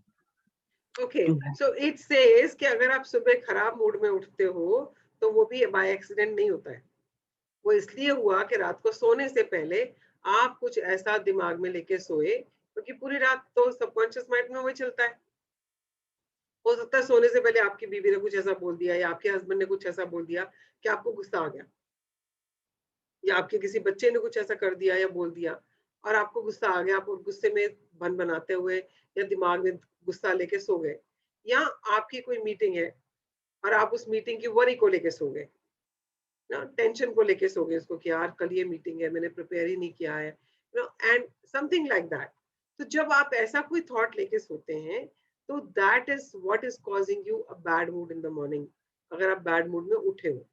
Okay, To so it says कि अगर आप सुबह खराब मूड में उठते हो तो वो भी बाय एक्सीडेंट नहीं होता है, वो इसलिए हुआ कि रात को सोने से पहले आप कुछ ऐसा दिमाग में लेके सोए, क्योंकि पूरी रात तो सबकॉन्शियस माइंड में वही चलता है। हो सकता है सोने से पहले आपकी बीवी ने कुछ ऐसा बोल दिया या आपके हस्बैंड ने कुछ ऐसा बोल दिया कि आपको गुस्सा आ गया, या आपके किसी बच्चे ने कुछ ऐसा कर दिया या बोल दिया और आपको गुस्सा आ गया, आप गुस्से में भन बनाते हुए या दिमाग में गुस्सा लेके सो गए, या आपकी कोई मीटिंग है और आप उस मीटिंग की वरी को लेके सो गए ना, टेंशन को लेके सो गए उसको कि यार कल ये मीटिंग है मैंने प्रिपेयर ही नहीं किया है, एंड समथिंग लाइक दैट। तो जब आप ऐसा कोई थॉट लेके सोते हैं तो that is what is causing you a bad mood in the morning, अगर आप बैड मूड में उठे हो।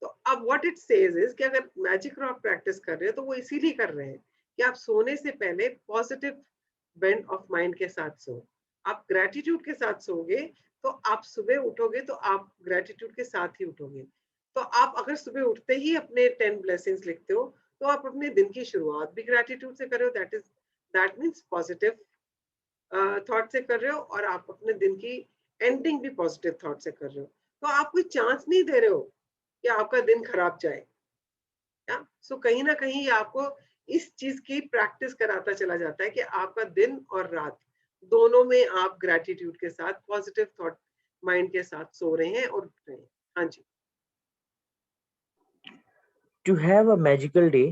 तो अब व्हाट इट सेज इज कि अगर मैजिक रॉक प्रैक्टिस कर रहे हैं तो वो इसीलिए कर रहे हैं कि आप सोने से पहले पॉजिटिव बेंड ऑफ माइंड के साथ सो। आप ग्रेटिट्यूड के साथ सोओगे तो आप सुबह उठोगे तो आप ग्रेटिट्यूड के साथ ही उठोगे। तो आप अगर सुबह उठते ही अपने 10 ब्लेसिंग्स लिखते हो तो आप अपने दिन की शुरुआत भी ग्रेटिट्यूड से कर रहे हो, दैट मीन्स पॉजिटिव थॉट से कर रहे हो, और आप अपने दिन की एंडिंग भी पॉजिटिव थॉट से कर रहे हो। तो आप कोई चांस नहीं दे रहे हो कि आपका दिन खराब जाए। या सो कहीं ना कहीं ये आपको इस चीज की प्रैक्टिस कराता चला जाता है कि आपका दिन और रात दोनों में आप ग्रेटिट्यूड के साथ पॉजिटिव थॉट माइंड के साथ सो रहे हैं और उठ रहे हैं। हाँ जी। To have a magical day,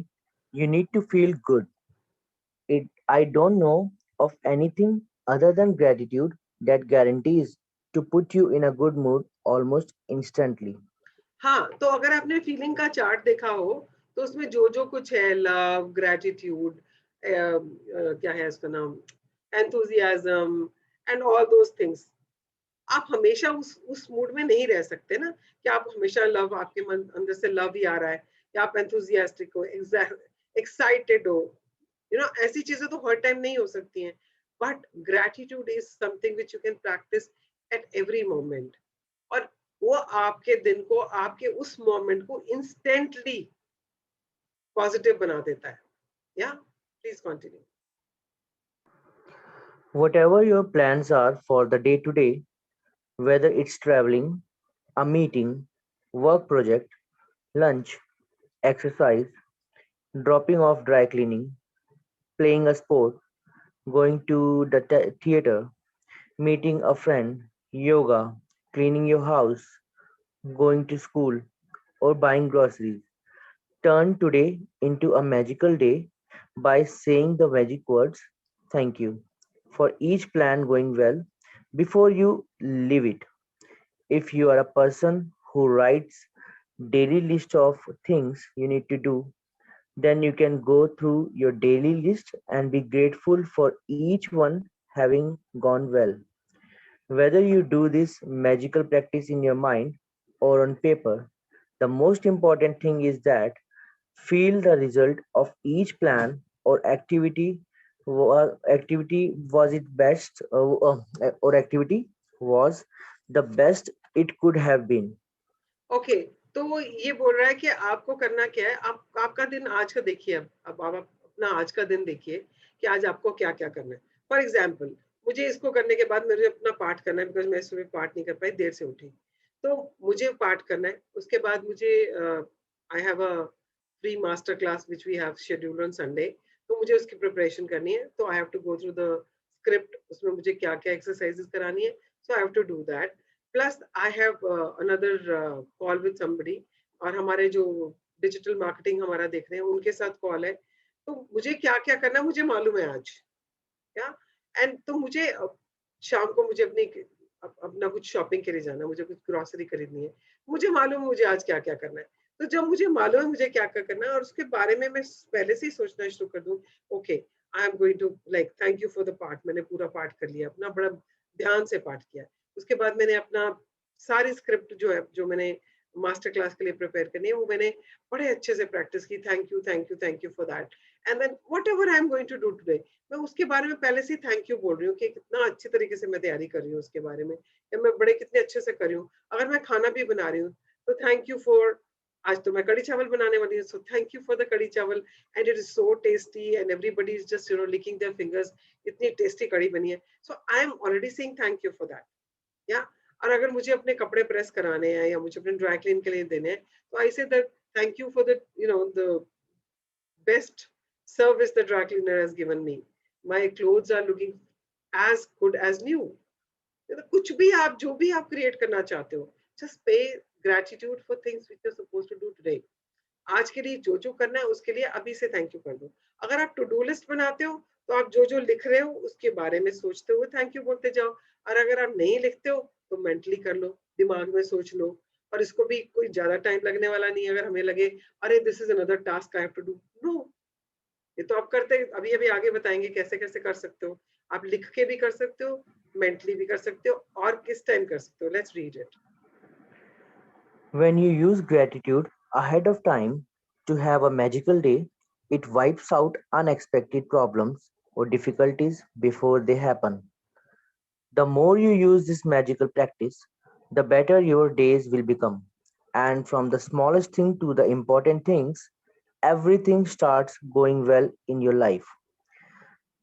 you need to feel good. I don't know of anything other than gratitude that guarantees to put you in a good mood almost instantly. हाँ, तो अगर आपने फीलिंग का चार्ट देखा हो तो उसमें जो जो कुछ है, लव, ग्रेटिट्यूड, क्या है इसका नाम, enthusiasm and all those things, आप हमेशा उस मूड में नहीं रह सकते ना कि आप हमेशा लव, आपके मन अंदर से लव ही आ रहा है, या आप एंथुजियास्टिक हो, एक्साइटेड हो, ऐसी चीजें तो हर टाइम नहीं हो सकती हैं। But gratitude is something which you can practice at every moment, और वो आपके दिन को, आपके उस मोमेंट को इंस्टेंटली पॉजिटिव बना देता है। या please continue. Whatever your plans are for the day to day, whether it's traveling, a meeting, work project, lunch, exercise, dropping off dry cleaning, playing a sport, going to the theater, meeting a friend, yoga, cleaning your house, going to school, or buying groceries. Turn today into a magical day by saying the magic words thank you for each plan going well before you leave it. If you are a person who writes daily list of things you need to do, then you can go through your daily list and be grateful for each one having gone well. Whether you do this magical practice in your mind or on paper, the most important thing is that feel the result of each plan or activity was it best or activity was the best it could have been. Okay, तो वो ये बोल रहा है कि आपको करना क्या है, आप आपका दिन आज का देखिए। अब आप अपना आज का दिन देखिए कि आज आपको क्या क्या करना है। फॉर एग्जाम्पल, मुझे इसको करने के बाद मुझे अपना पाठ करना है, बिकॉज मैं सुबह पाठ नहीं कर पाई, देर से उठी, तो मुझे पाठ करना है। उसके बाद मुझे I have a free master class which we have scheduled on Sunday, तो मुझे उसकी प्रिपरेशन करनी है। तो I have to go through the script, उसमें मुझे क्या क्या एक्सरसाइजेस करानी है, so I have to do that. Plus I have another call with somebody, और हमारे जो डिजिटल मार्केटिंग हमारा देख रहे हैं उनके साथ कॉल है। तो मुझे क्या क्या करना है मुझे मालूम है आज। या एंड तो मुझे शाम को मुझे अपना कुछ शॉपिंग के लिए जाना है, मुझे कुछ ग्रोसरी खरीदनी है, मुझे मालूम है मुझे आज क्या क्या करना है। तो जब मुझे मालूम है मुझे क्या क्या करना है और उसके बारे में मैं पहले से ही सोचना शुरू कर दूं, okay I am going to like thank you for the part, मैंने पूरा पाठ कर लिया, अपना बड़ा ध्यान से पाठ किया। उसके बाद मैंने अपना सारी स्क्रिप्ट जो है, जो मैंने मास्टर क्लास के लिए प्रिपेयर करनी है, वो मैंने बड़े अच्छे से प्रैक्टिस की। Thank you thank you thank you for that. And then whatever I am going to do today, मैं उसके बारे में पहले से ही थैंक यू बोल रही हूँ कि कितना अच्छी तरीके से मैं तैयारी कर रही हूँ उसके बारे में, या मैं बड़े कितने अच्छे से कर रही हूँ। अगर मैं खाना भी बना रही हूँ तो थैंक यू फॉर, आज तो मैं कड़ी चावल बनाने वाली हूँ, so thank you for the kadhi chawal and it is so tasty and everybody is just licking their fingers, इतनी टेस्टी कड़ी बनी है। So I am already saying thank you for that. या और अगर मुझे अपने कपड़े प्रेस कराने हैं या मुझे अपने ड्राई क्लीन के लिए देने हैं, तो I say that thank you for the the best service the dry cleaner has given me. My clothes are looking as good as new. कुछ भी आप जो भी आप क्रिएट करना चाहते हो, just pay gratitude for things which you're supposed to do today. आज के लिए जो जो करना है उसके लिए अभी से थैंक यू कर दो। अगर आप टू डू लिस्ट बनाते हो तो आप जो जो लिख रहे हो उसके बारे में सोचते हुए थैंक यू बोलते जाओ, और अगर आप नहीं लिखते हो तो मेंटली कर लो, दिमाग में सोच लो। और इसको भी कोई ज्यादा टाइम लगने वाला नहीं है। अगर हमें लगे अरे this is another task I have to do, no, ये तो आप करते अभी अभी आगे बताएंगे कैसे कैसे कर सकते हो। आप लिख के भी कर सकते हो, मेंटली भी कर सकते हो, और किस टाइम कर सकते हो। Let's read it. When you use gratitude ahead of time to have a magical day, it wipes out unexpected problems or difficulties before they happen. The more you use this magical practice, the better your days will become. And from the smallest thing to the important things, everything starts going well in your life.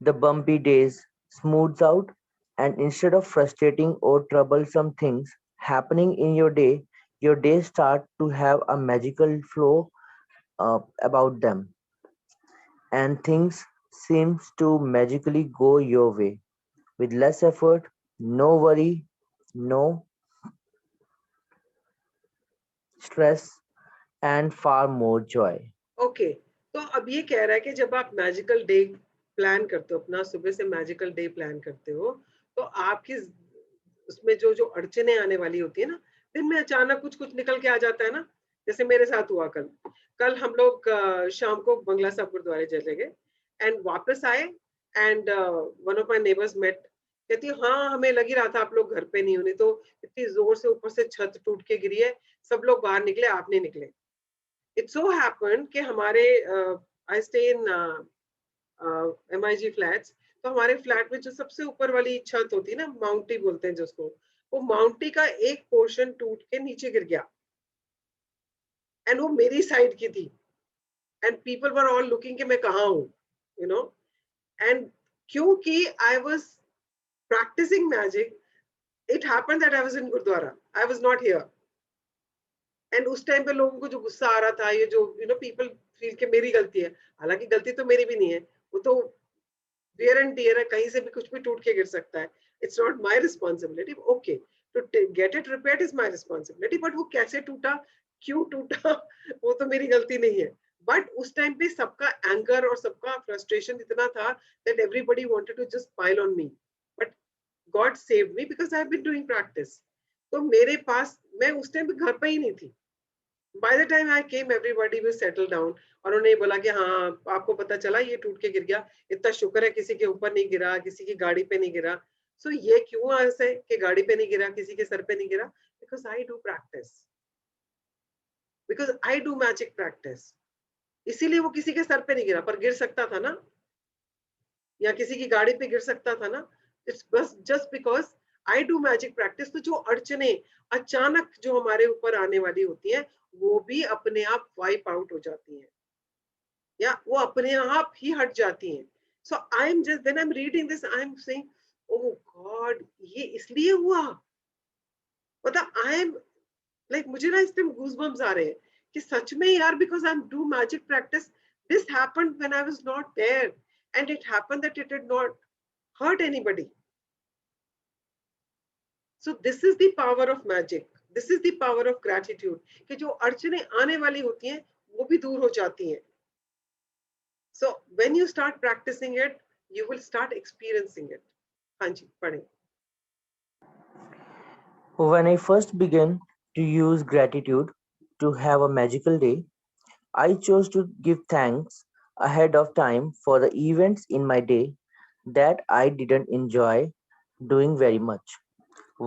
The bumpy days smooths out, and instead of frustrating or troublesome things happening in your days start to have a magical flow about them, and things seems to magically go your way with less effort, no worry, no stress, and far more joy. Okay, तो अब ये कह रहा है कि जब आप मैजिकल डे प्लान करते हो, अपना सुबह से मैजिकल डे प्लान करते हो, तो आपकी उसमें जो जो अड़चने आने वाली होती है ना, दिन में अचानक कुछ कुछ निकल के आ जाता है ना। जैसे मेरे साथ हुआ कल। कल हम लोग शाम को बंगला साहब गुरुद्वारे चले गए एंड वापस आए and one of my neighbours met. कहती है हाँ, हमें लग ही रहा था आप लोग घर पे नहीं होने, तो इतनी जोर से ऊपर से छत टूट के गिरी है, सब लोग बाहर निकले, आप नहीं निकले। इट सो हैपेंड कि हमारे I stay in MIG flats, तो हमारे फ्लैट में जो सबसे ऊपर वाली छत होती है ना, माउंटी बोलते हैं जिसको, वो माउंटी का एक पोर्शन टूट के नीचे गिर गया एंड वो मेरी साइड की थी and people were all looking कि मैं कहाँ हूँ, यू नो। एंड क्योंकि I was practising magic, it happened that I was in gurdwara, I was not here. And उस टाइम पे लोगों को जो गुस्सा आ रहा था, ये जो पीपल फील के मेरी गलती है, हालांकि गलती तो मेरी भी नहीं है, वो तो वेयर एंड टियर है, कहीं से भी कुछ भी टूट के गिर सकता है। It's not my responsibility. Okay, to get it repaired is my responsibility, but वो कैसे टूटा, क्यों टूटा, वो तो मेरी गलती नहीं है। बट उस टाइम पे सबका एंगर और सबका फ्रस्ट्रेशन इतना था that everybody wanted to just pile on me, but God saved me because I have been doing practice. तो मेरे पास, मैं उस टाइम पे घर पे ही नहीं थी। By the time I came everybody will settle down, और उन्होंने ये बोला कि हाँ आपको पता चला ये टूट के गिर गया, इतना शुक्र है किसी के ऊपर नहीं गिरा, किसी की गाड़ी पे नहीं गिरा। सो ये क्यों ऐसे कि गाड़ी पे नहीं गिरा, किसी के सर पे नहीं गिरा? Because I do practice, because I do magic practice. इसीलिए वो किसी के सर पे नहीं गिरा, पर गिर सकता था ना, या किसी की गाड़ी पे गिर सकता था ना। इट्स बस just because I do magic practice. तो जो अड़चने अचानक जो हमारे ऊपर आने वाली होती हैं, वो भी अपने आप वाइप आउट हो जाती हैं, या वो अपने आप ही हट जाती हैं। So I am just, when I am reading this, I am saying oh God, ये इसलिए हुआ। मतलब आई एम लाइक, मुझे ना इस टाइम गूज़बम्स आ रहे हैं कि सच में यार, because I am do magic practice, this happened when I was not there, and it happened that it did not hurt anybody. So this is the power of magic. This is the power of gratitude. कि जो अड़चने आने वाली होती हैं, वो भी दूर हो जाती हैं. So when you start practicing it, you will start experiencing it. हाँ जी, पढ़ें. When I first began to use gratitude to have a magical day, I chose to give thanks ahead of time for the events in my day that I didn't enjoy doing very much.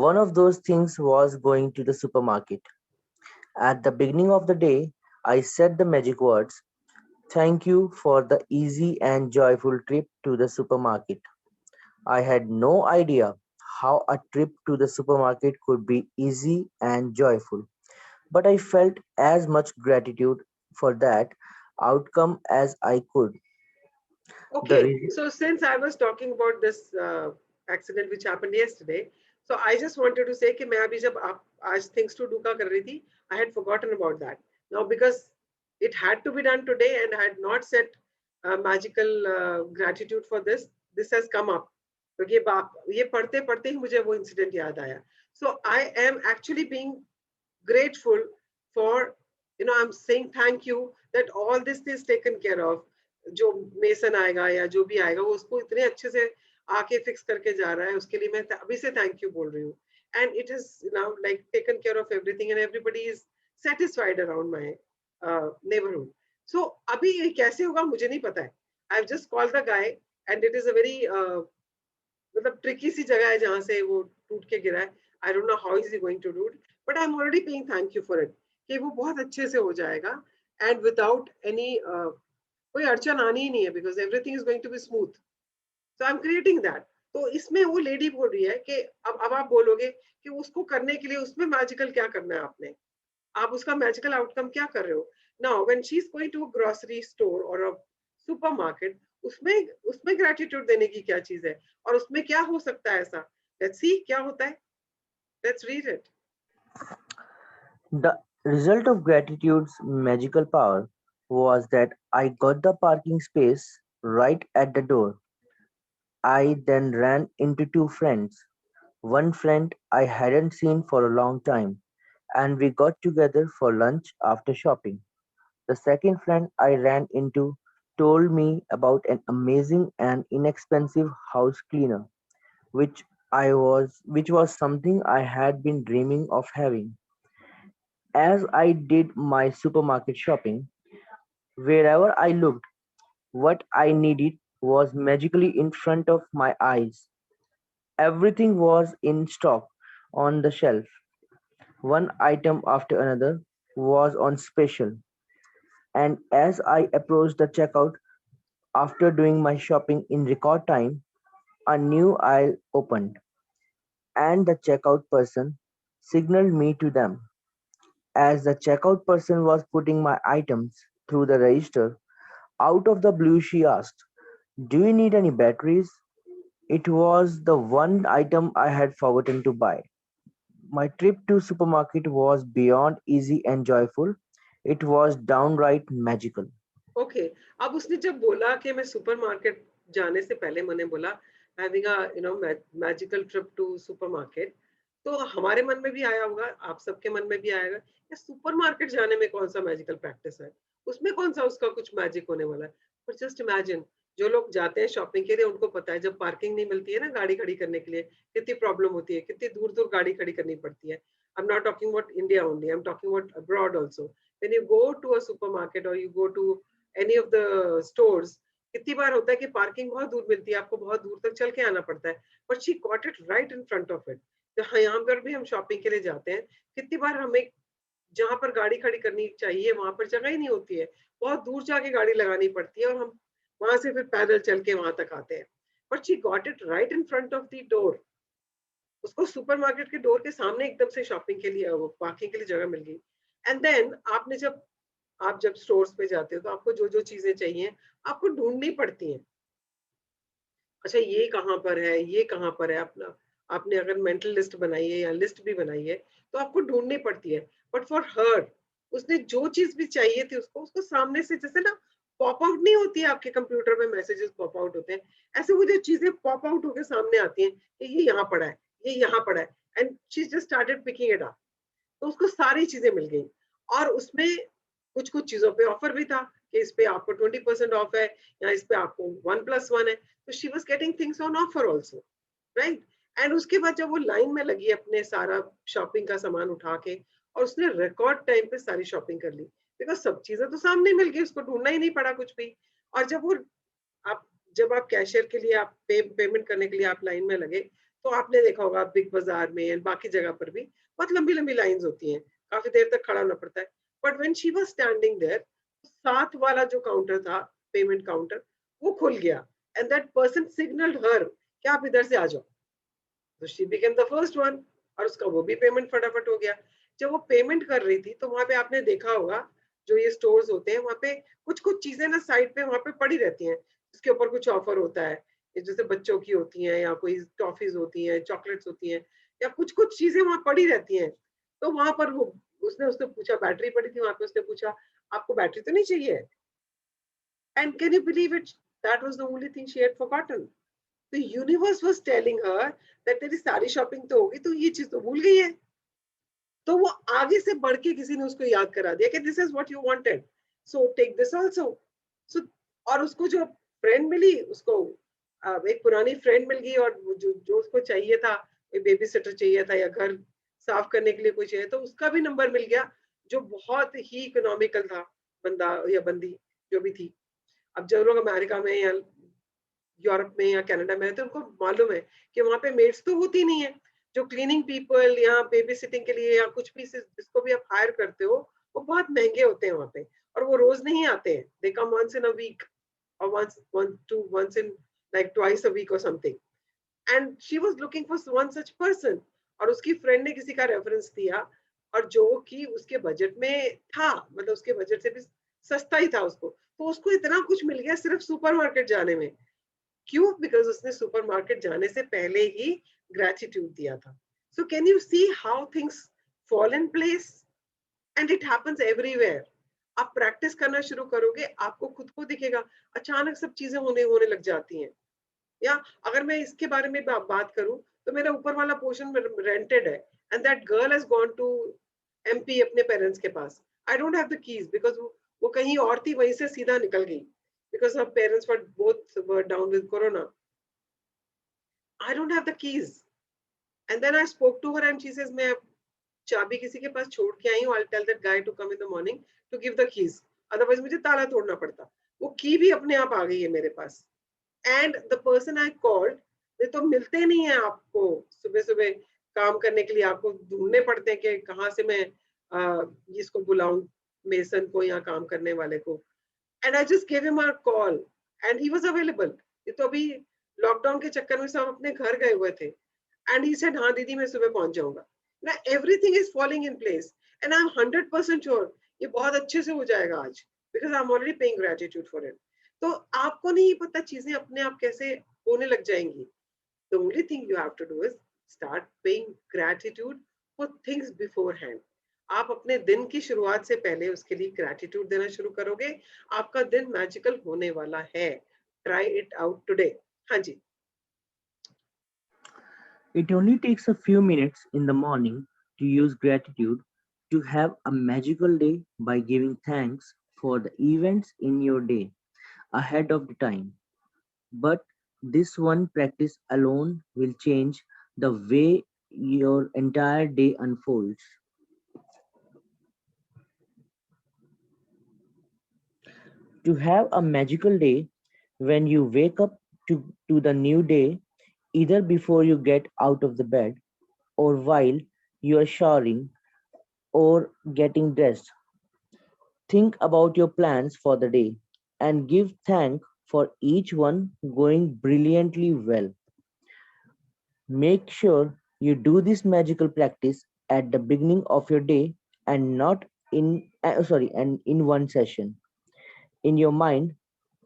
One of those things was going to the supermarket. At the beginning of the day, I said the magic words, "Thank you for the easy and joyful trip to the supermarket." I had no idea how a trip to the supermarket could be easy and joyful, but I felt as much gratitude for that outcome as I could. The Okay, reason so since I was talking about this accident which happened yesterday, so I just wanted to say कि मैं अभी जब आप आज things to do का कर रही थी, I had forgotten about that. Now because it had to be done today and I had not set magical gratitude for this, this has come up. तो ये पढ़ते पढ़ते ही मुझे वो इंसिडेंट याद आया. So I am actually being grateful for, I'm saying thank you that all this is taken care of. जो मेसन आएगा या जो भी आएगा, वो उसको इतने अच्छे से आके फिक्स करके जा रहा है, उसके लिए मैं अभी से थैंक यू बोल रही हूँ. And it is now like taken care of everything and everybody is satisfied around my neighbourhood. So अभी ये कैसे होगा मुझे नहीं पता है. I've just called the guy and it is a very मतलब tricky सी जगह है जहाँ से वो टूट के गिरा है. I don't know how is he going to do it, but I'm already paying thank you for it कि वो बहुत अच्छे से हो जाएगा and without any कोई अड़चन आनी ही नहीं है because everything is going to be smooth. So I'm creating that. तो इसमें वो लेडी बोल रही है कि अब आप बोलोगे कि उसको करने के लिए उसमें मैजिकल क्या करना है आपने, आप उसका मैजिकल आउटकम क्या कर रहे हो. Now when she is going to a grocery store और अ सुपरमार्केट, उसमें ग्रेटिट्यूड देने की क्या चीज है और उसमें क्या हो सकता है ऐसा. लेट्स सी क्या होता है. Let's read it. The result of gratitude's magical power was that I got the parking space right at the door. I then ran into two friends. One friend I hadn't seen for a long time, and we got together for lunch after shopping. The second friend I ran into told me about an amazing and inexpensive house cleaner, which was something I had been dreaming of having. As I did my supermarket shopping, wherever I looked, what I needed was magically in front of my eyes. Everything was in stock on the shelf. One item after another was on special, and as I approached the checkout after doing my shopping in record time, a new aisle opened, and the checkout person signaled me to them. As the checkout person was putting my items through the register, out of the blue she asked, "Do you need any batteries?" It was the one item I had forgotten to buy. My trip to supermarket was beyond easy and joyful. It was downright magical. Okay अब उसने जब बोला कि मैं सुपरमार्केट जाने से पहले मैंने बोला having a magical trip to supermarket, तो हमारे मन में भी आया होगा, आप सबके मन में भी आएगा कि सुपरमार्केट जाने में कौन सा मैजिकल प्रैक्टिस है, उसमें कौन सा उसका कुछ मैजिक होने वाला है. पर जस्ट इमेजिन, जो लोग जाते हैं शॉपिंग के लिए उनको पता है जब पार्किंग नहीं मिलती है ना गाड़ी खड़ी करने के लिए कितनी प्रॉब्लम होती है, कितनी दूर दूर गाड़ी खड़ी करनी पड़ती है. I am not talking about India only, I am talking about abroad also. When you go to a supermarket और you go to any of the stores, कितनी बार होता है कि पार्किंग बहुत दूर मिलती है, आपको बहुत दूर तक चल के आना पड़ता है. But she got it right in front of it. यहाँ पर भी हम शॉपिंग के लिए जाते हैं, कितनी बार हमें जहां पर गाड़ी खड़ी करनी चाहिए वहां पर जगह ही नहीं होती है, बहुत दूर जाके गाड़ी लगानी पड़ती है और हम वहां से फिर पैदल चल के वहां तक आते हैं. But she got it right in front of the door. उसको सुपरमार्केट के डोर के सामने एकदम से शॉपिंग के लिए पार्किंग के लिए जगह मिल गई. एंड देन आप जब स्टोर्स पे जाते हो तो आपको जो जो चीजें चाहिए आपको ढूंढनी पड़ती हैं. अच्छा ये कहाँ पर है, ये कहाँ पर है, अपना आपने अगर मेंटल लिस्ट बनाई है या लिस्ट भी बनाई है तो आपको ढूंढनी पड़ती है. बट फॉर हर, उसने जो चीज भी चाहिए थी उसको सामने से, जैसे ना पॉप आउट नहीं होती है आपके कंप्यूटर में मैसेजेस पॉप आउट होते हैं, ऐसे वो जो चीजें पॉप आउट होकर सामने आती हैं कि ये यहाँ पड़ा है, ये यहाँ पड़ा है, and she just started picking it up. तो उसको सारी चीजें मिल गई और उसमें कुछ कुछ चीजों पे ऑफर भी था कि इस पे आपको 20% ऑफ है या इस पे आपको 1+1 है. तो she was getting things on offer also, right. And उसके बाद जब वो लाइन में लगी अपने सारा शॉपिंग का सामान उठा के और उसने रिकॉर्ड टाइम पे सारी शॉपिंग कर ली, बिकॉज सब चीजें तो सामने मिल गई, उसको ढूंढना ही नहीं पड़ा कुछ भी. और आप जब आप कैशियर के लिए आप पेमेंट करने के लिए आप लाइन में लगे तो आपने देखा होगा बिग बाजार में और बाकी जगह पर भी बहुत लंबी लंबी लाइंस होती हैं, काफी देर तक खड़ा होना पड़ता है. But when she was standing there, साथ वाला जो काउंटर था, पेमेंट काउंटर, वो खुल गया एंड दैट पर्सन सिग्नल्ड हर कि आप इधर से आ जाओ. तो she became the first one और उसका वो भी पेमेंट फटाफट हो गया. जब वो पेमेंट कर रही थी तो वहां पे आपने देखा होगा जो ये स्टोर्स होते हैं वहां पे कुछ कुछ चीजें ना साइड पे वहां पे पड़ी रहती हैं जिसके ऊपर कुछ ऑफर होता है, जैसे बच्चों की होती हैं या कोई टॉफीज होती हैं, चॉकलेट्स होती हैं, या कुछ कुछ चीजें वहां पड़ी रहती हैं. तो वहां पर वो उसने उसने पूछा, बैटरी पड़ी थी वहां पे, उसने पूछा आपको बैटरी तो नहीं चाहिए. And can you believe it, that was the only thing she had forgotten. The universe was telling her that तेरी सारी शॉपिंग तो होगी, तो ये चीज तो भूल गई है. तो वो आगे से बढ़ के किसी ने उसको याद करा दिया कि this is what you wanted, so take this also. So और उसको जो फ्रेंड मिली, उसको एक पुरानी फ्रेंड मिल गई और जो जो उसको चाहिए था, कोई बेबी सिटर चाहिए था या घर साफ करने के लिए कोई चाहिए, तो उसका भी नंबर मिल गया जो बहुत ही इकोनॉमिकल था, बंदा या बंदी जो भी थी. अब जो लोग अमेरिका में या यूरोप में या कनाडा में है तो उनको मालूम है कि वहाँ पे मेड्स तो होती नहीं है, जो क्लीनिंग पीपल या बेबी सिटिंग के लिए या कुछ भी जिसको भी आप हायर करते हो वो बहुत महंगे होते हैं वहाँ पे, और वो रोज नहीं आते हैं, they come once in a week or once in like twice a week or something, and she was looking for one such person, और उसकी फ्रेंड ने किसी का रेफरेंस दिया और जो कि उसके बजट में था, मतलब उसके बजट से भी सस्ता ही था उसको, तो उसको इतना कुछ मिल गया सिर्फ सुपरमार्केट जाने में। क्यों? बिकॉज उसने सुपरमार्केट जाने से पहले ही ग्रेटिट्यूड दिया था। So can you see how things fall in place, and it happens everywhere. आप प्रैक्टिस करना शुरू करोगे, आपको खुद को दिखेगा, अचानक सब चीजें होने लग जाती हैं। या अगर मैं इसके बारे में बात करूं तो मेरा ऊपर वाला पोर्शन रेंटेड है, and that girl has gone to MP अपने पेरेंट्स के पास। I don't have the keys because वो कहीं और थी, वहीं से सीधा निकल गई because her parents were both were down with corona. I don't have the keys, and then I spoke to her and she says मैं चाबी किसी के पास छोड़ के आई हूँ, I tell that guy to come in the morning to give the keys, otherwise मुझे ताला तोड़ना पड़ता। वो की भी अपने आप आ गई है मेरे पास, and the person I called, ये तो मिलते नहीं है आपको, सुबह सुबह काम करने के लिए आपको ढूंढने पड़ते हैं कि कहाँ से मैं इसको बुलाऊं, मेसन को या काम करने वाले को, and I just give him a call and he was available. ये तो अभी लॉकडाउन के चक्कर में सब अपने घर गए हुए थे, एंड ही सेड हाँ दीदी मैं सुबह पहुंच जाऊंगा। ना everything is falling in place, and I am 100% sure ये बहुत अच्छे से हो जाएगा आज, because I am already paying gratitude for it. तो आपको नहीं पता चीजें अपने आप कैसे होने लग जाएंगी। The only thing you have to do is start paying gratitude for things beforehand. आप अपने दिन की शुरुआत से पहले उसके लिए ग्रेटिट्यूड देना शुरू करोगे, आपका दिन मैजिकल होने वाला है। Try it out today. हाँ जी। It only takes a few minutes in the morning to use gratitude to have a magical day by giving thanks for the events in your day ahead of the time. But this one practice alone will change the way your entire day unfolds. To have a magical day, when you wake up to the new day, either before you get out of the bed or while you are showering or getting dressed, think about your plans for the day and give thanks for each one going brilliantly well. Make sure you do this magical practice at the beginning of your day and not and in one session. In your mind,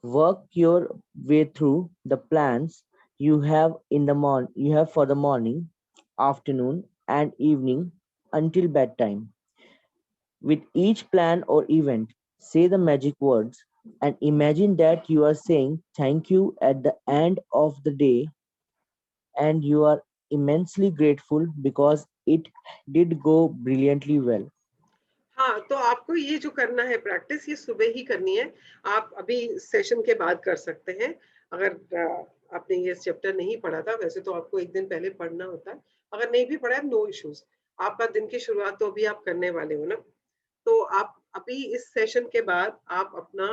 work your way through the plans you have for the morning, afternoon, and evening until bedtime. With each plan or event, say the magic words and imagine that you are saying thank you at the end of the day and you are immensely grateful because it did go brilliantly well. हाँ, तो आपको ये जो करना है प्रैक्टिस, ये सुबह ही करनी है। आप अभी सेशन के बाद कर सकते हैं। अगर आपने ये चैप्टर नहीं पढ़ा था, वैसे तो आपको एक दिन पहले पढ़ना होता है। अगर नहीं भी पढ़ा है, नो इश्यूज। आपका दिन की शुरुआत तो अभी आप करने वाले हो ना, तो आप अभी इस सेशन के बाद आप अपना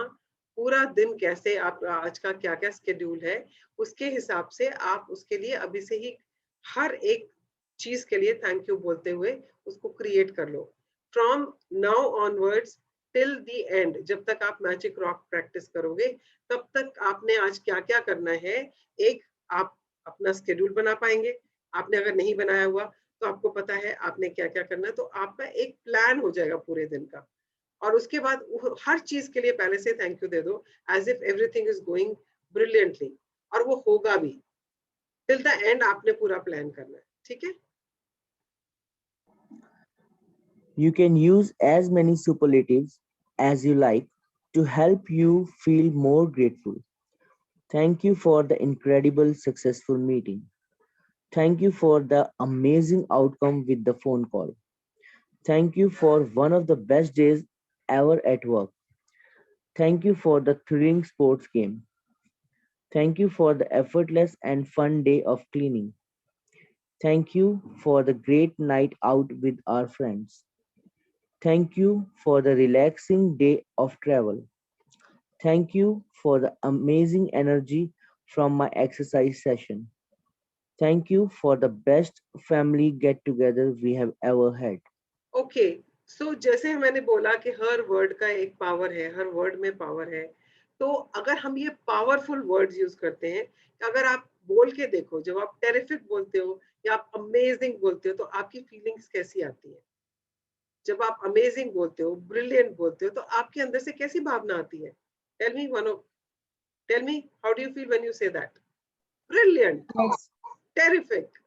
पूरा दिन कैसे, आप आज का क्या क्या स्केड्यूल है, उसके हिसाब से आप उसके लिए अभी से ही हर एक चीज के लिए थैंक यू बोलते हुए उसको क्रिएट कर लो। From now onwards till the end, जब तक आप मैजिक रॉक प्रैक्टिस करोगे तब तक आपने आज क्या क्या करना है, एक आप अपना स्केड्यूल बना पाएंगे। आपने अगर नहीं बनाया हुआ तो आपको पता है आपने क्या क्या करना है, तो आपका एक प्लान हो जाएगा पूरे दिन का। और उसके बाद हर चीज के लिए पहले से थैंक यू दे दो, as if everything is going brilliantly, और वो होगा भी। टिल द एंड आपने पूरा प्लान करना है, ठीक है। You can use as many superlatives as you like to help you feel more grateful. Thank you for the incredible successful meeting. Thank you for the amazing outcome with the phone call. Thank you for one of the best days ever at work. Thank you for the thrilling sports game. Thank you for the effortless and fun day of cleaning. Thank you for the great night out with our friends. Thank you for the relaxing day of travel. Thank you for the amazing energy from my exercise session. Thank you for the best family get together we have ever had. Okay, so जैसे मैंने बोला कि हर वर्ड का एक पावर है, हर वर्ड में पावर है। तो अगर हम ये पावरफुल वर्ड्स यूज करते हैं, अगर आप बोल के देखो, जब आप टेरिफिक बोलते हो या आप अमेजिंग बोलते हो, तो आपकी फीलिंग्स कैसी आती है? जब आप अमेजिंग बोलते हो, ब्रिलियंट बोलते हो, तो आपके अंदर से कैसी भावना आती है? Tell me one of tell me how do you feel when you say that? Brilliant, Nice. Terrific,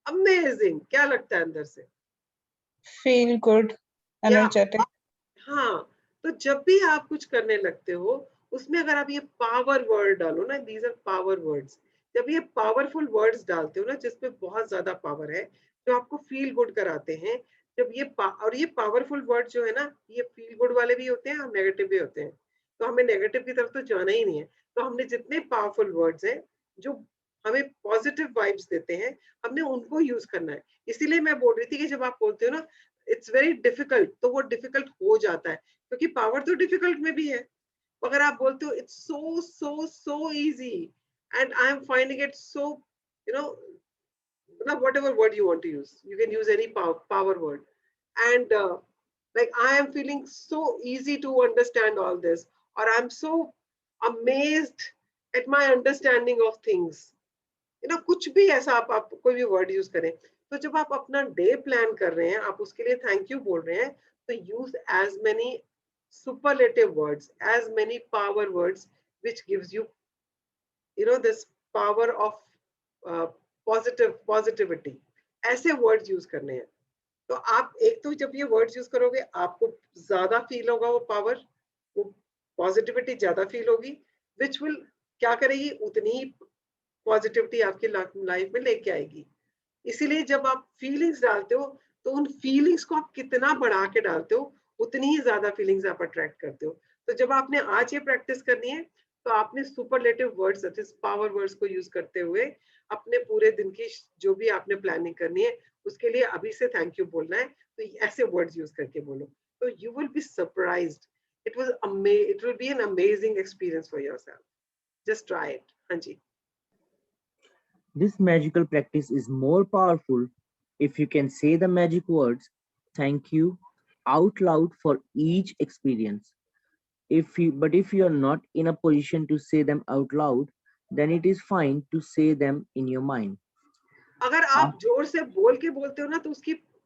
amazing, क्या लगता है अंदर से? Feel good, या energetic. हाँ, तो जब भी आप कुछ करने लगते हो, उसमें अगर आप ये पावर वर्ड डालो ना, दीज आर पावर वर्ड्स। जब ये पावरफुल वर्ड्स डालते हो ना, जिसमें बहुत ज्यादा पावर है, जो आपको फील गुड कराते हैं, जब और ये पावरफुल वर्ड जो है ना, ये फील गुड वाले भी होते हैं और नेगेटिव भी होते हैं। तो हमें नेगेटिव की तरफ तो जाना ही नहीं है। तो हमने जितने पावरफुल वर्ड्स हैं, जो हमें पॉजिटिव वाइब्स देते हैं, हमने उनको यूज करना है। इसीलिए मैं बोल रही थी कि जब आप बोलते हो ना इट्स वेरी डिफिकल्ट, तो वो डिफिकल्ट हो जाता है, क्योंकि पावर तो डिफिकल्ट में भी है। अगर आप बोलते हो it's so so so easy and I am finding it so, you no, मतलब whatever word you want to use, you can use any power word, and like I am feeling so easy to understand all this, or I'm so amazed at my understanding of things, कुछ भी ऐसा आप कोई भी वर्ड यूज करें। तो जब आप अपना डे प्लान कर रहे हैं, आप उसके लिए थैंक यू बोल रहे हैं, तो use as many superlative words, as many power words which gives you this power of positivity. ऐसे वर्ड्स यूज करने हैं। तो आप एक तो जब ये वर्ड्स यूज करोगे, आपको ज्यादा फील होगा वो पावर, वो पॉजिटिविटी ज्यादा फील होगी, विच विल क्या करेगी, उतनी ही पॉजिटिविटी आपकी लाइफ में लेके आएगी। इसीलिए जब आप फीलिंग्स डालते हो, तो उन फीलिंग्स को आप कितना बढ़ा के डालते हो, उतनी ही ज्यादा फीलिंग्स आप अट्रैक्ट करते हो। तो जब आपने आज ये प्रैक्टिस करनी है, तो आपने superlative words, that is power words को यूज करते हुए अपने पूरे दिन की जो भी आपने प्लानिंग करनी है, उसके लिए अभी से थैंक यू बोलना है। तो ऐसे वर्ड्स यूज करके बोलो, तो you will be surprised. It will be an amazing experience for yourself. Just try it. हाँ जी। This magical practice is more powerful if you can say the magic words thank you out loud for each experience. But if you are not in a position to say them out loud, then it is fine to say them in your mind. अगर आप जोर से बोल के बोलते हो ना, तो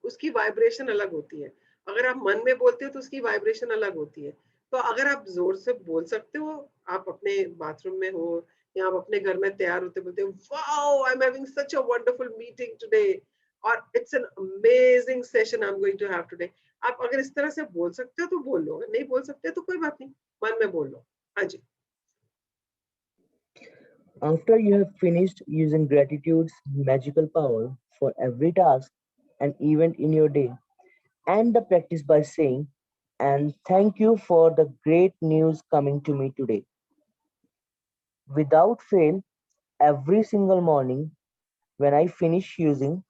उसकी वाइब्रेशन अलग होती है। अगर आप मन में बोलते हो तो उसकी वाइब्रेशन अलग होती है। तो अगर आप जोर से बोल सकते हो, आप अपने बाथरूम में हो या आप अपने घर में तैयार होते बोलते हो, wow I am having such a wonderful meeting today, और it's an amazing session I am going to have today. आप अगर इस तरह से बोल सकते हो तो बोल लो, अगर नहीं बोल सकते तो कोई बात नहीं, मन में बोल लो। हाँ जी। After you have finished using gratitude's magical power for every task and event in your day, end the practice by saying, and thank you for the great news coming to me today. Without fail, every single morning when I finish using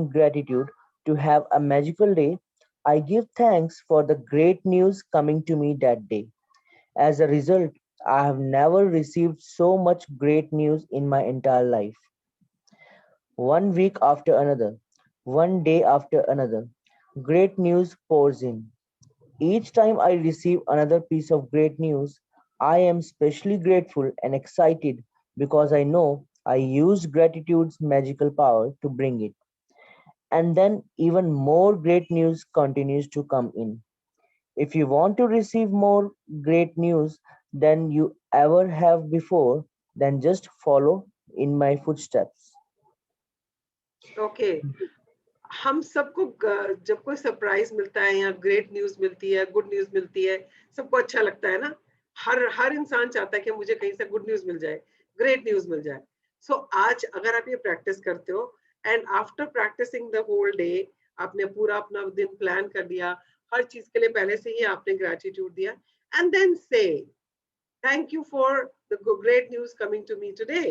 gratitude to have a magical day, I give thanks for the great news coming to me that day. As a result, I have never received so much great news in my entire life. One week after another, one day after another, great news pours in. Each time I receive another piece of great news, I am especially grateful and excited because I know I used gratitude's magical power to bring it. And then even more great news continues to come in. If you want to receive more great news than you ever have before, then just follow in my footsteps. Okay. हम सबको जब कोई सरप्राइज मिलता है या ग्रेट न्यूज मिलती है, गुड न्यूज मिलती है, सबको अच्छा लगता है ना। हर इंसान चाहता है कि मुझे कहीं से गुड न्यूज मिल जाए, ग्रेट न्यूज मिल जाए। सो आज अगर आप ये प्रैक्टिस करते हो, and after practising the whole day, आपने पूरा अपना दिन प्लान कर लिया, हर चीज के लिए पहले से ही आपने ग्रेटिट्यूड दिया, and then say thank you for the great news coming to me today,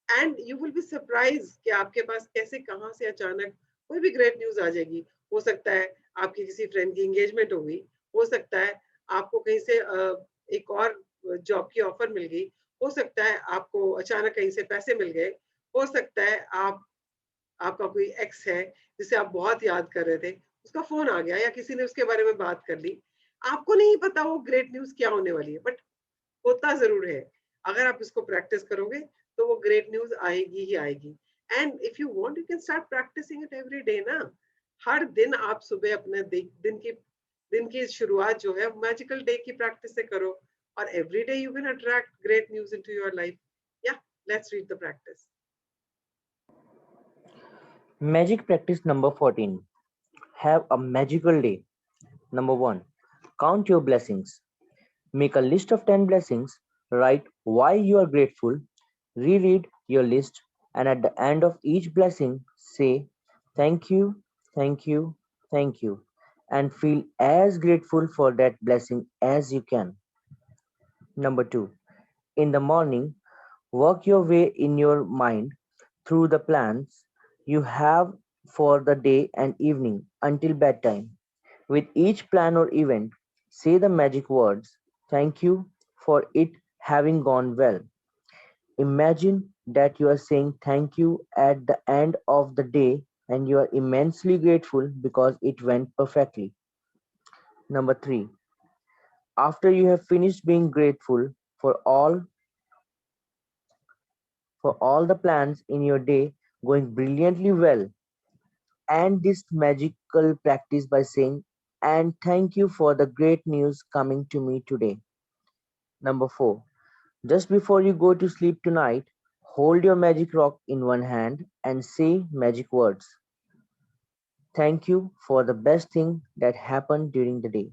and you will be surprise कि आपके पास कैसे कहां से अचानक कोई भी ग्रेट न्यूज आ जाएगी। हो सकता है आपकी किसी फ्रेंड की एंगेजमेंट हो गई, हो सकता है आपको कहीं से एक और जॉब की ऑफर मिल गई, हो सकता है आपको अचानक कहीं से पैसे मिल गए, हो सकता है आपका कोई एक्स है जिसे आप बहुत याद कर रहे थे, उसका फोन आ गया या किसी ने उसके बारे में बात कर ली। आपको नहीं पता वो ग्रेट न्यूज क्या होने वाली है, बट होता जरूर है। अगर आप इसको प्रैक्टिस करोगे तो वो ग्रेट न्यूज आएगी ही आएगी। And if you want you can start practising it every day ना। हर दिन आप सुबह अपने दिन की शुरुआत जो है मैजिकल डे की प्रैक्टिस से करो, और every day you can attract great news into your life. या let's read the practice. Magic practice number 14. Have a magical day. Number 1. Count your blessings. Make a list of 10 blessings. Write why you are grateful. Reread your list, and at the end of each blessing, say thank you, thank you, thank you, and feel as grateful for that blessing as you can. Number 2. In the morning, work your way in your mind through the plans you have for the day and evening until bedtime. With each plan or event, say the magic words, thank you for it having gone well. Imagine that you are saying thank you at the end of the day and you are immensely grateful because it went perfectly. Number 3. After you have finished being grateful for all the plans in your day going brilliantly well, end this magical practice by saying, and thank you for the great news coming to me today. Number 4. Just before you go to sleep tonight, hold your magic rock in one hand and say magic words. Thank you for the best thing that happened during the day.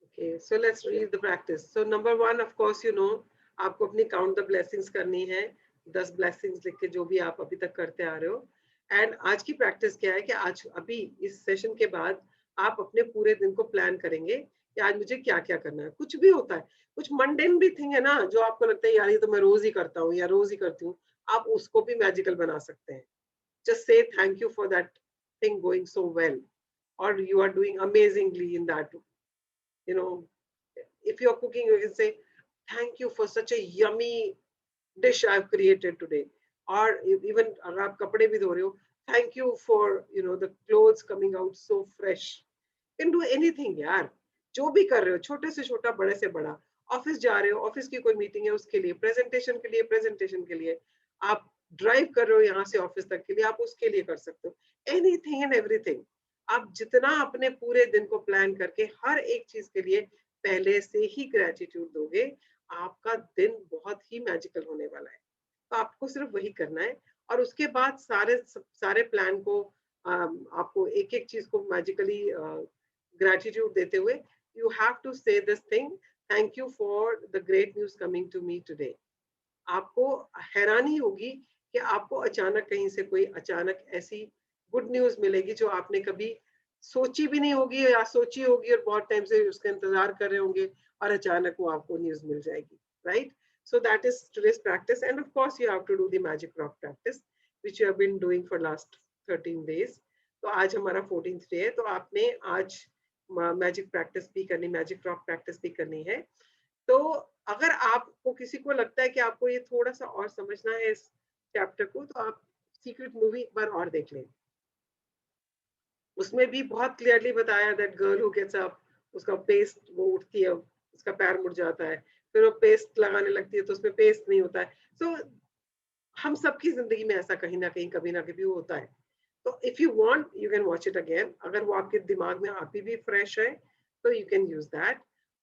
Okay, so let's read the practice. So number 1, of course, you know, आपको अपनी count the blessings करनी है। 10 blessings लिख के जो भी आप अभी तक करते आ रहे हो। एंड आज की प्रैक्टिस क्या है कि आज अभी इस सेशन के बाद आप अपने पूरे दिन को प्लान करेंगे कि आज मुझे क्या क्या करना है। कुछ भी होता है, कुछ मंडेन भी थिंग है ना जो आपको लगता है यार ये तो मैं रोज ही करता हूँ या रोज ही करती हूँ, आप उसको भी मैजिकल बना सकते हैं। Just say thank you for that thing going so well, or you are doing amazingly in that. You know, if you're cooking, you can say thank you for such a yummy dish I've created today. Or even अगर आप कपड़े भी धो रहे हो, thank you for the clothes coming out so fresh. You can do anything यार, जो भी कर रहे हो, छोटे से छोटा, बड़े से बड़ा। ऑफिस जा रहे हो, ऑफिस की कोई मीटिंग है उसके लिए, प्रेजेंटेशन के लिए, आप ड्राइव कर रहे हो यहाँ से ऑफिस तक के लिए, आप उसके लिए कर सकते हो। Anything and everything. आप जितना अपने पूरे दिन को प्लान करके हर एक चीज के लिए पहले से ही ग्रेटिट्यूड दोगे, आपका दिन बहुत ही मैजिकल होने वाला है। तो आपको सिर्फ वही करना है, और उसके बाद सारे प्लान को आपको एक एक चीज को मैजिकली ग्रेटिट्यूड देते हुए, you have to say this thing, thank you for the great news coming to me today. आपको हैरानी होगी कि आपको अचानक कहीं से कोई अचानक ऐसी गुड न्यूज मिलेगी जो आपने कभी सोची भी नहीं होगी, या सोची होगी और बहुत टाइम से उसका इंतजार कर रहे होंगे, और अचानक वो आपको न्यूज मिल जाएगी, right? So that is today's practice, and of course you have to do the magic rock practice which you have been doing for last 13 days. तो आज हमारा 14th day है, तो आपने आज मैजिक प्रैक्टिस भी करनी, मैजिक रॉक प्रैक्टिस भी करनी है। तो अगर आपको किसी को लगता है कि आपको ये थोड़ा सा और समझना है इस चैप्टर को, तो आप सीक्रेट मूवी एक बार और देख लें। उसमें भी बहुत क्लियरली बताया that girl who gets up, उसका पेस्ट वो उठती है, उसका पैर मुड़ जाता है, फिर वो पेस्ट लगाने लगती है तो उसमें पेस्ट नहीं होता है। सो हम सबकी जिंदगी में ऐसा कहीं ना कहीं कभी ना कभी होता है। तो if you want you can watch it again. अगर वो आपके दिमाग में अभी भी फ्रेश है तो you can use that.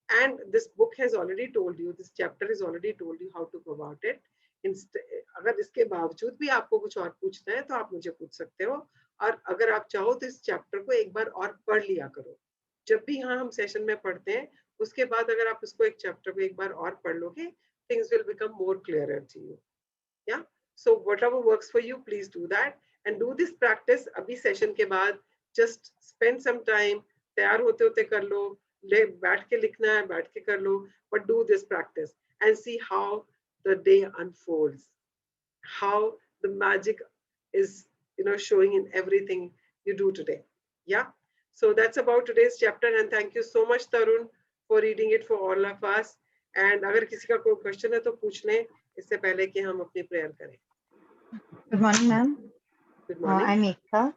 And this book has already told you, this chapter is already told you how to go about it. अगर इसके बावजूद भी आपको कुछ और पूछना है तो आप मुझे पूछ सकते हो, और अगर आप चाहो तो इस चैप्टर को एक बार और पढ़ लिया करो। जब भी यहाँ हम सेशन में पढ़ते हैं उसके बाद अगर आप इसको एक चैप्टर को एक बार और पढ़ लोगे, things will become more clearer to you. Yeah, so whatever works for you, please do that and do this practice. अभी सेशन के बाद just spend some time, तैयार होते होते कर लो, बैठ के लिखना है बैठ के कर लो, but do this practice and see how the day unfolds, how the magic is showing in everything you do today. Yeah, So that's about today's chapter, and thank you so much, Tarun, for reading it for all of us. And अगर किसी का कोई question है तो पूछ लें इससे पहले कि हम अपनी prayer करें. Good morning, ma'am. Good morning. I'm Ekta.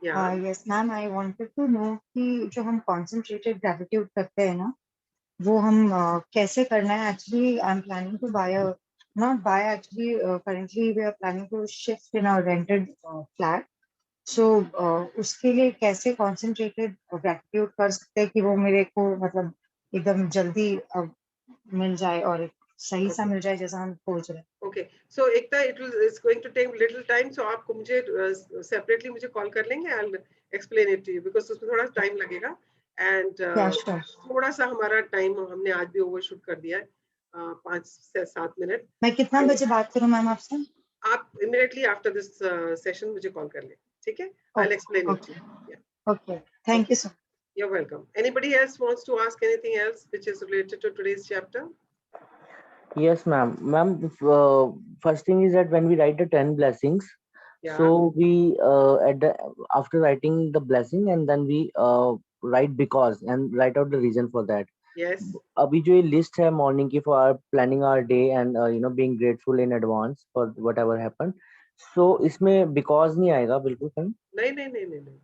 Yeah. Yes, ma'am. I wanted to know कि जो हम concentrated gratitude करते हैं ना, वो हम कैसे करना है? Actually, I'm planning to buy a not buy actually. Currently, we are planning to shift in our rented flat. So उसके लिए कैसे concentrated gratitude कर सकते हैं कि वो मेरे को मतलब एकदम जल्दी मिल जाए और सही सा मिल जाए जैसा हम खोज रहे हैं. Okay. So Ekta, it's going to take little time. So आपको मुझे separately मुझे call कर लेंगे. I'll explain it to you because उसमें थोड़ा time लगेगा. And Yeah, sure. थोड़ा सा हमारा time हमने आज भी overshoot कर दिया है 5 से 7 मिनट. मैं कितना बजे बात करूं मैम आपसे? आप immediately after this session मुझे call कर लें. ठीक है? I'll explain it to you. Yeah. Okay. Thank you so much. You're welcome. Anybody else wants to ask anything else which is related to today's chapter? Yes, ma'am. Ma'am, first thing is that when we write the 10 blessings, Yeah. so we after writing the blessing and then we write because and write out the reason for that. Yes. अभी जो ये list है morning की for our planning our day and being grateful in advance for whatever happened. So इसमें because नहीं आएगा बिल्कुल सर. नहीं.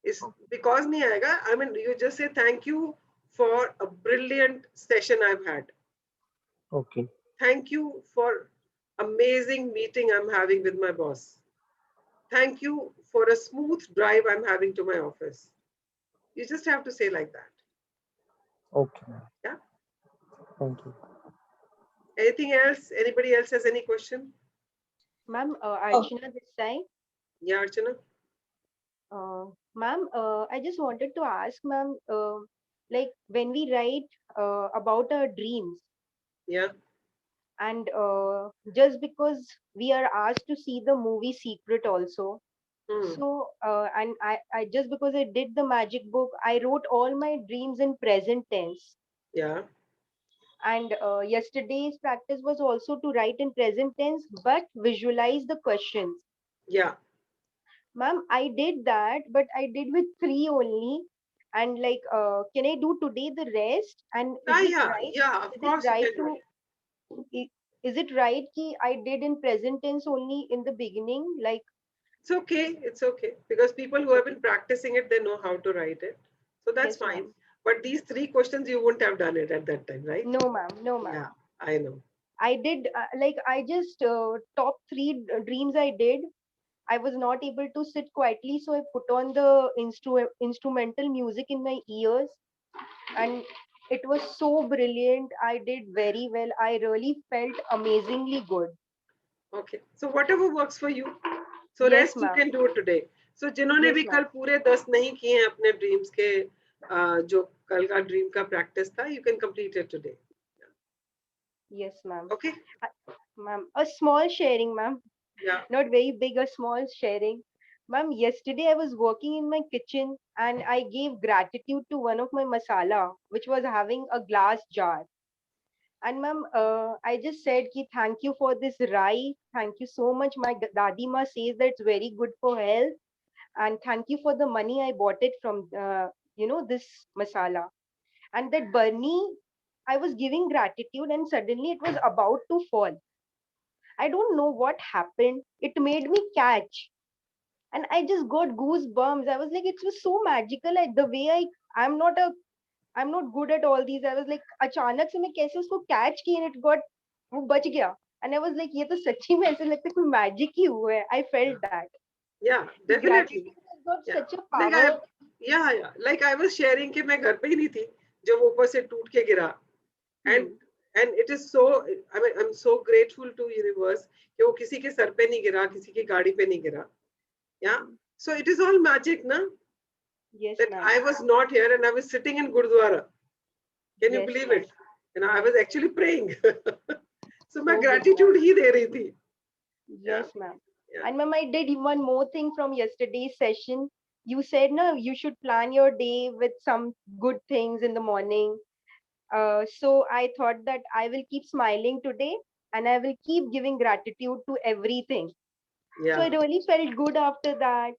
It's because नहीं आएगा. I mean, you just say thank you for a brilliant session I've had. Okay. Thank you for amazing meeting I'm having with my boss. Thank you for a smooth drive I'm having to my office. You just have to say like that. Okay. Yeah. Thank you. Anything else? Anybody else has any question? Ma'am, Archana this time. Yeah, Archana. Ma'am, I just wanted to ask, ma'am, like when we write about our dreams, Yeah. and just because we are asked to see the movie Secret also, so and I just because I did the magic book, I wrote all my dreams in present tense. Yeah. And yesterday's practice was also to write in present tense, but visualize the questions. Yeah. Ma'am, I did that, but I did with 3 only. And like, can I do today the rest? And is it right? Yeah, of course you can do it. Is it right ki I did in present tense only in the beginning? Like, It's okay. It's okay. Because people who have been practicing it, they know how to write it. So that's Yes, ma'am. fine. But these 3 questions, you wouldn't have done it at that time, right? no, ma'am, no, ma'am. Yeah, I know. I did, like, I just, top 3 dreams I did. I was not able to sit quietly, so I put on the instrumental music in my ears, and it was so brilliant. I did very well. I really felt amazingly good. Okay. So whatever works for you. So Yes, rest you ma'am. can do it today. So जिन्होंने Yes, भी ma'am. कल पूरे 10 नहीं किए हैं अपने dreams के जो कल का dream का practice था, you can complete it today. Yes, ma'am. Okay. Ma'am, a small sharing, ma'am. Yeah. Not very big, a small sharing. Ma'am, yesterday I was working in my kitchen and I gave gratitude to one of my masala, which was having a glass jar. And ma'am, I just said ki thank you for this rye. Thank you so much. My dadi ma says that it's very good for health. And thank you for the money I bought it from, this masala. And that Barney, I was giving gratitude and suddenly it was about to fall. I don't know what happened. It made me catch. And I just got goosebumps. I was like, it was so magical. Like the way I'm not good at all these. I was like, अचानक से मैं कैसे उसको catch की and it got वो बच गया. And I was like, ये तो सच्ची में ऐसे लगता है कोई magic ही हुआ है. I felt that. Yeah, definitely. Gratitude has got Yeah. such a power. Like I was sharing कि मैं घर पे ही नहीं थी जब ऊपर से टूट के गिरा. And it is so, I mean, I'm so grateful to universe कि वो किसी के सर पे नहीं गिरा, किसी की गाड़ी पे नहीं गिरा. Yeah. So it is all magic, na? Yes, That ma'am. I was not here and I was sitting in Gurdwara. Can you Yes, believe ma'am. it? And I was actually praying. So my So good, gratitude ही दे रही थी. Yes, ma'am. Yeah. And ma'am, I did one more thing from yesterday's session. You said, no, you should plan your day with some good things in the morning. So I thought that I will keep smiling today and I will keep giving gratitude to everything. So Yeah. I really felt good after that.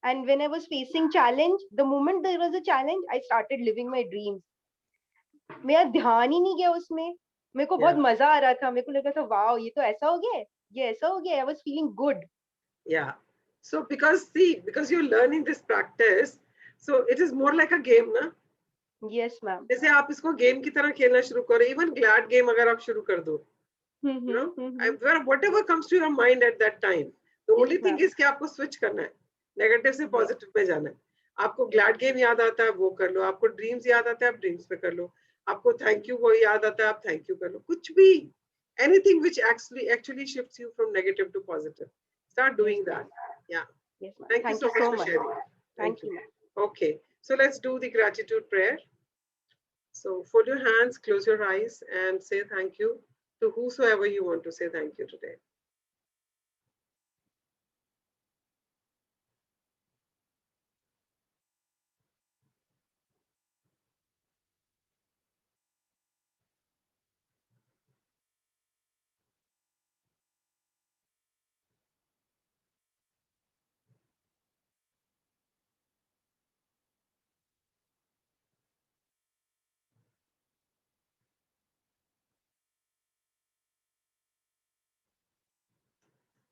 And when I was facing challenge, the moment there was a challenge, I started living my dreams. मेरा ध्यान ही नहीं गया उसमें. मेरे को बहुत मजा आ रहा था. मेरे को लगा था वाओ ये तो ऐसा हो गया, ये ऐसा हो गया. I was feeling good. Yeah. So because you're learning this practice, so it is more like a game, na? Yes, ma'am. जैसे आप इसको गेम की तरह खेलना शुरू करो, इवन ग्लैड गेम अगर आप शुरू कर दो, you know, whatever comes to your mind at that time, the only thing is कि आपको switch करना है, नेगेटिव से पॉजिटिव में जाना है. आपको ग्लैड गेम याद आता है वो कर लो, आपको ड्रीम्स याद आता है आप ड्रीम्स पे कर लो, आपको थैंक यू वो याद आता है आप थैंक यू कर लो, कुछ भी, anything which actually shifts you from negative to positive, start doing that. Yeah. Yes, ma'am. Thank you so much for sharing. Thank you, ma'am. Okay, so let's do the gratitude prayer. So fold your hands, close your eyes, and say thank you to whosoever you want to say thank you today.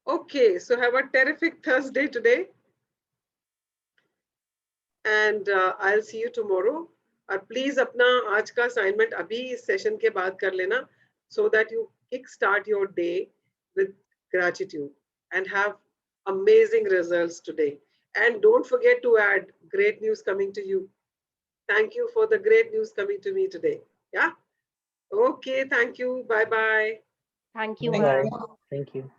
Okay, so have a terrific Thursday today. And I'll see you tomorrow. Please अपना आज का assignment अभी इस session के बाद कर लेना, so that you kickstart your day with gratitude and have amazing results today. And don't forget to add great news coming to you. Thank you for the great news coming to me today. Yeah. Okay. Thank you. Bye bye. Thank you, Bye. ma'am. Thank you.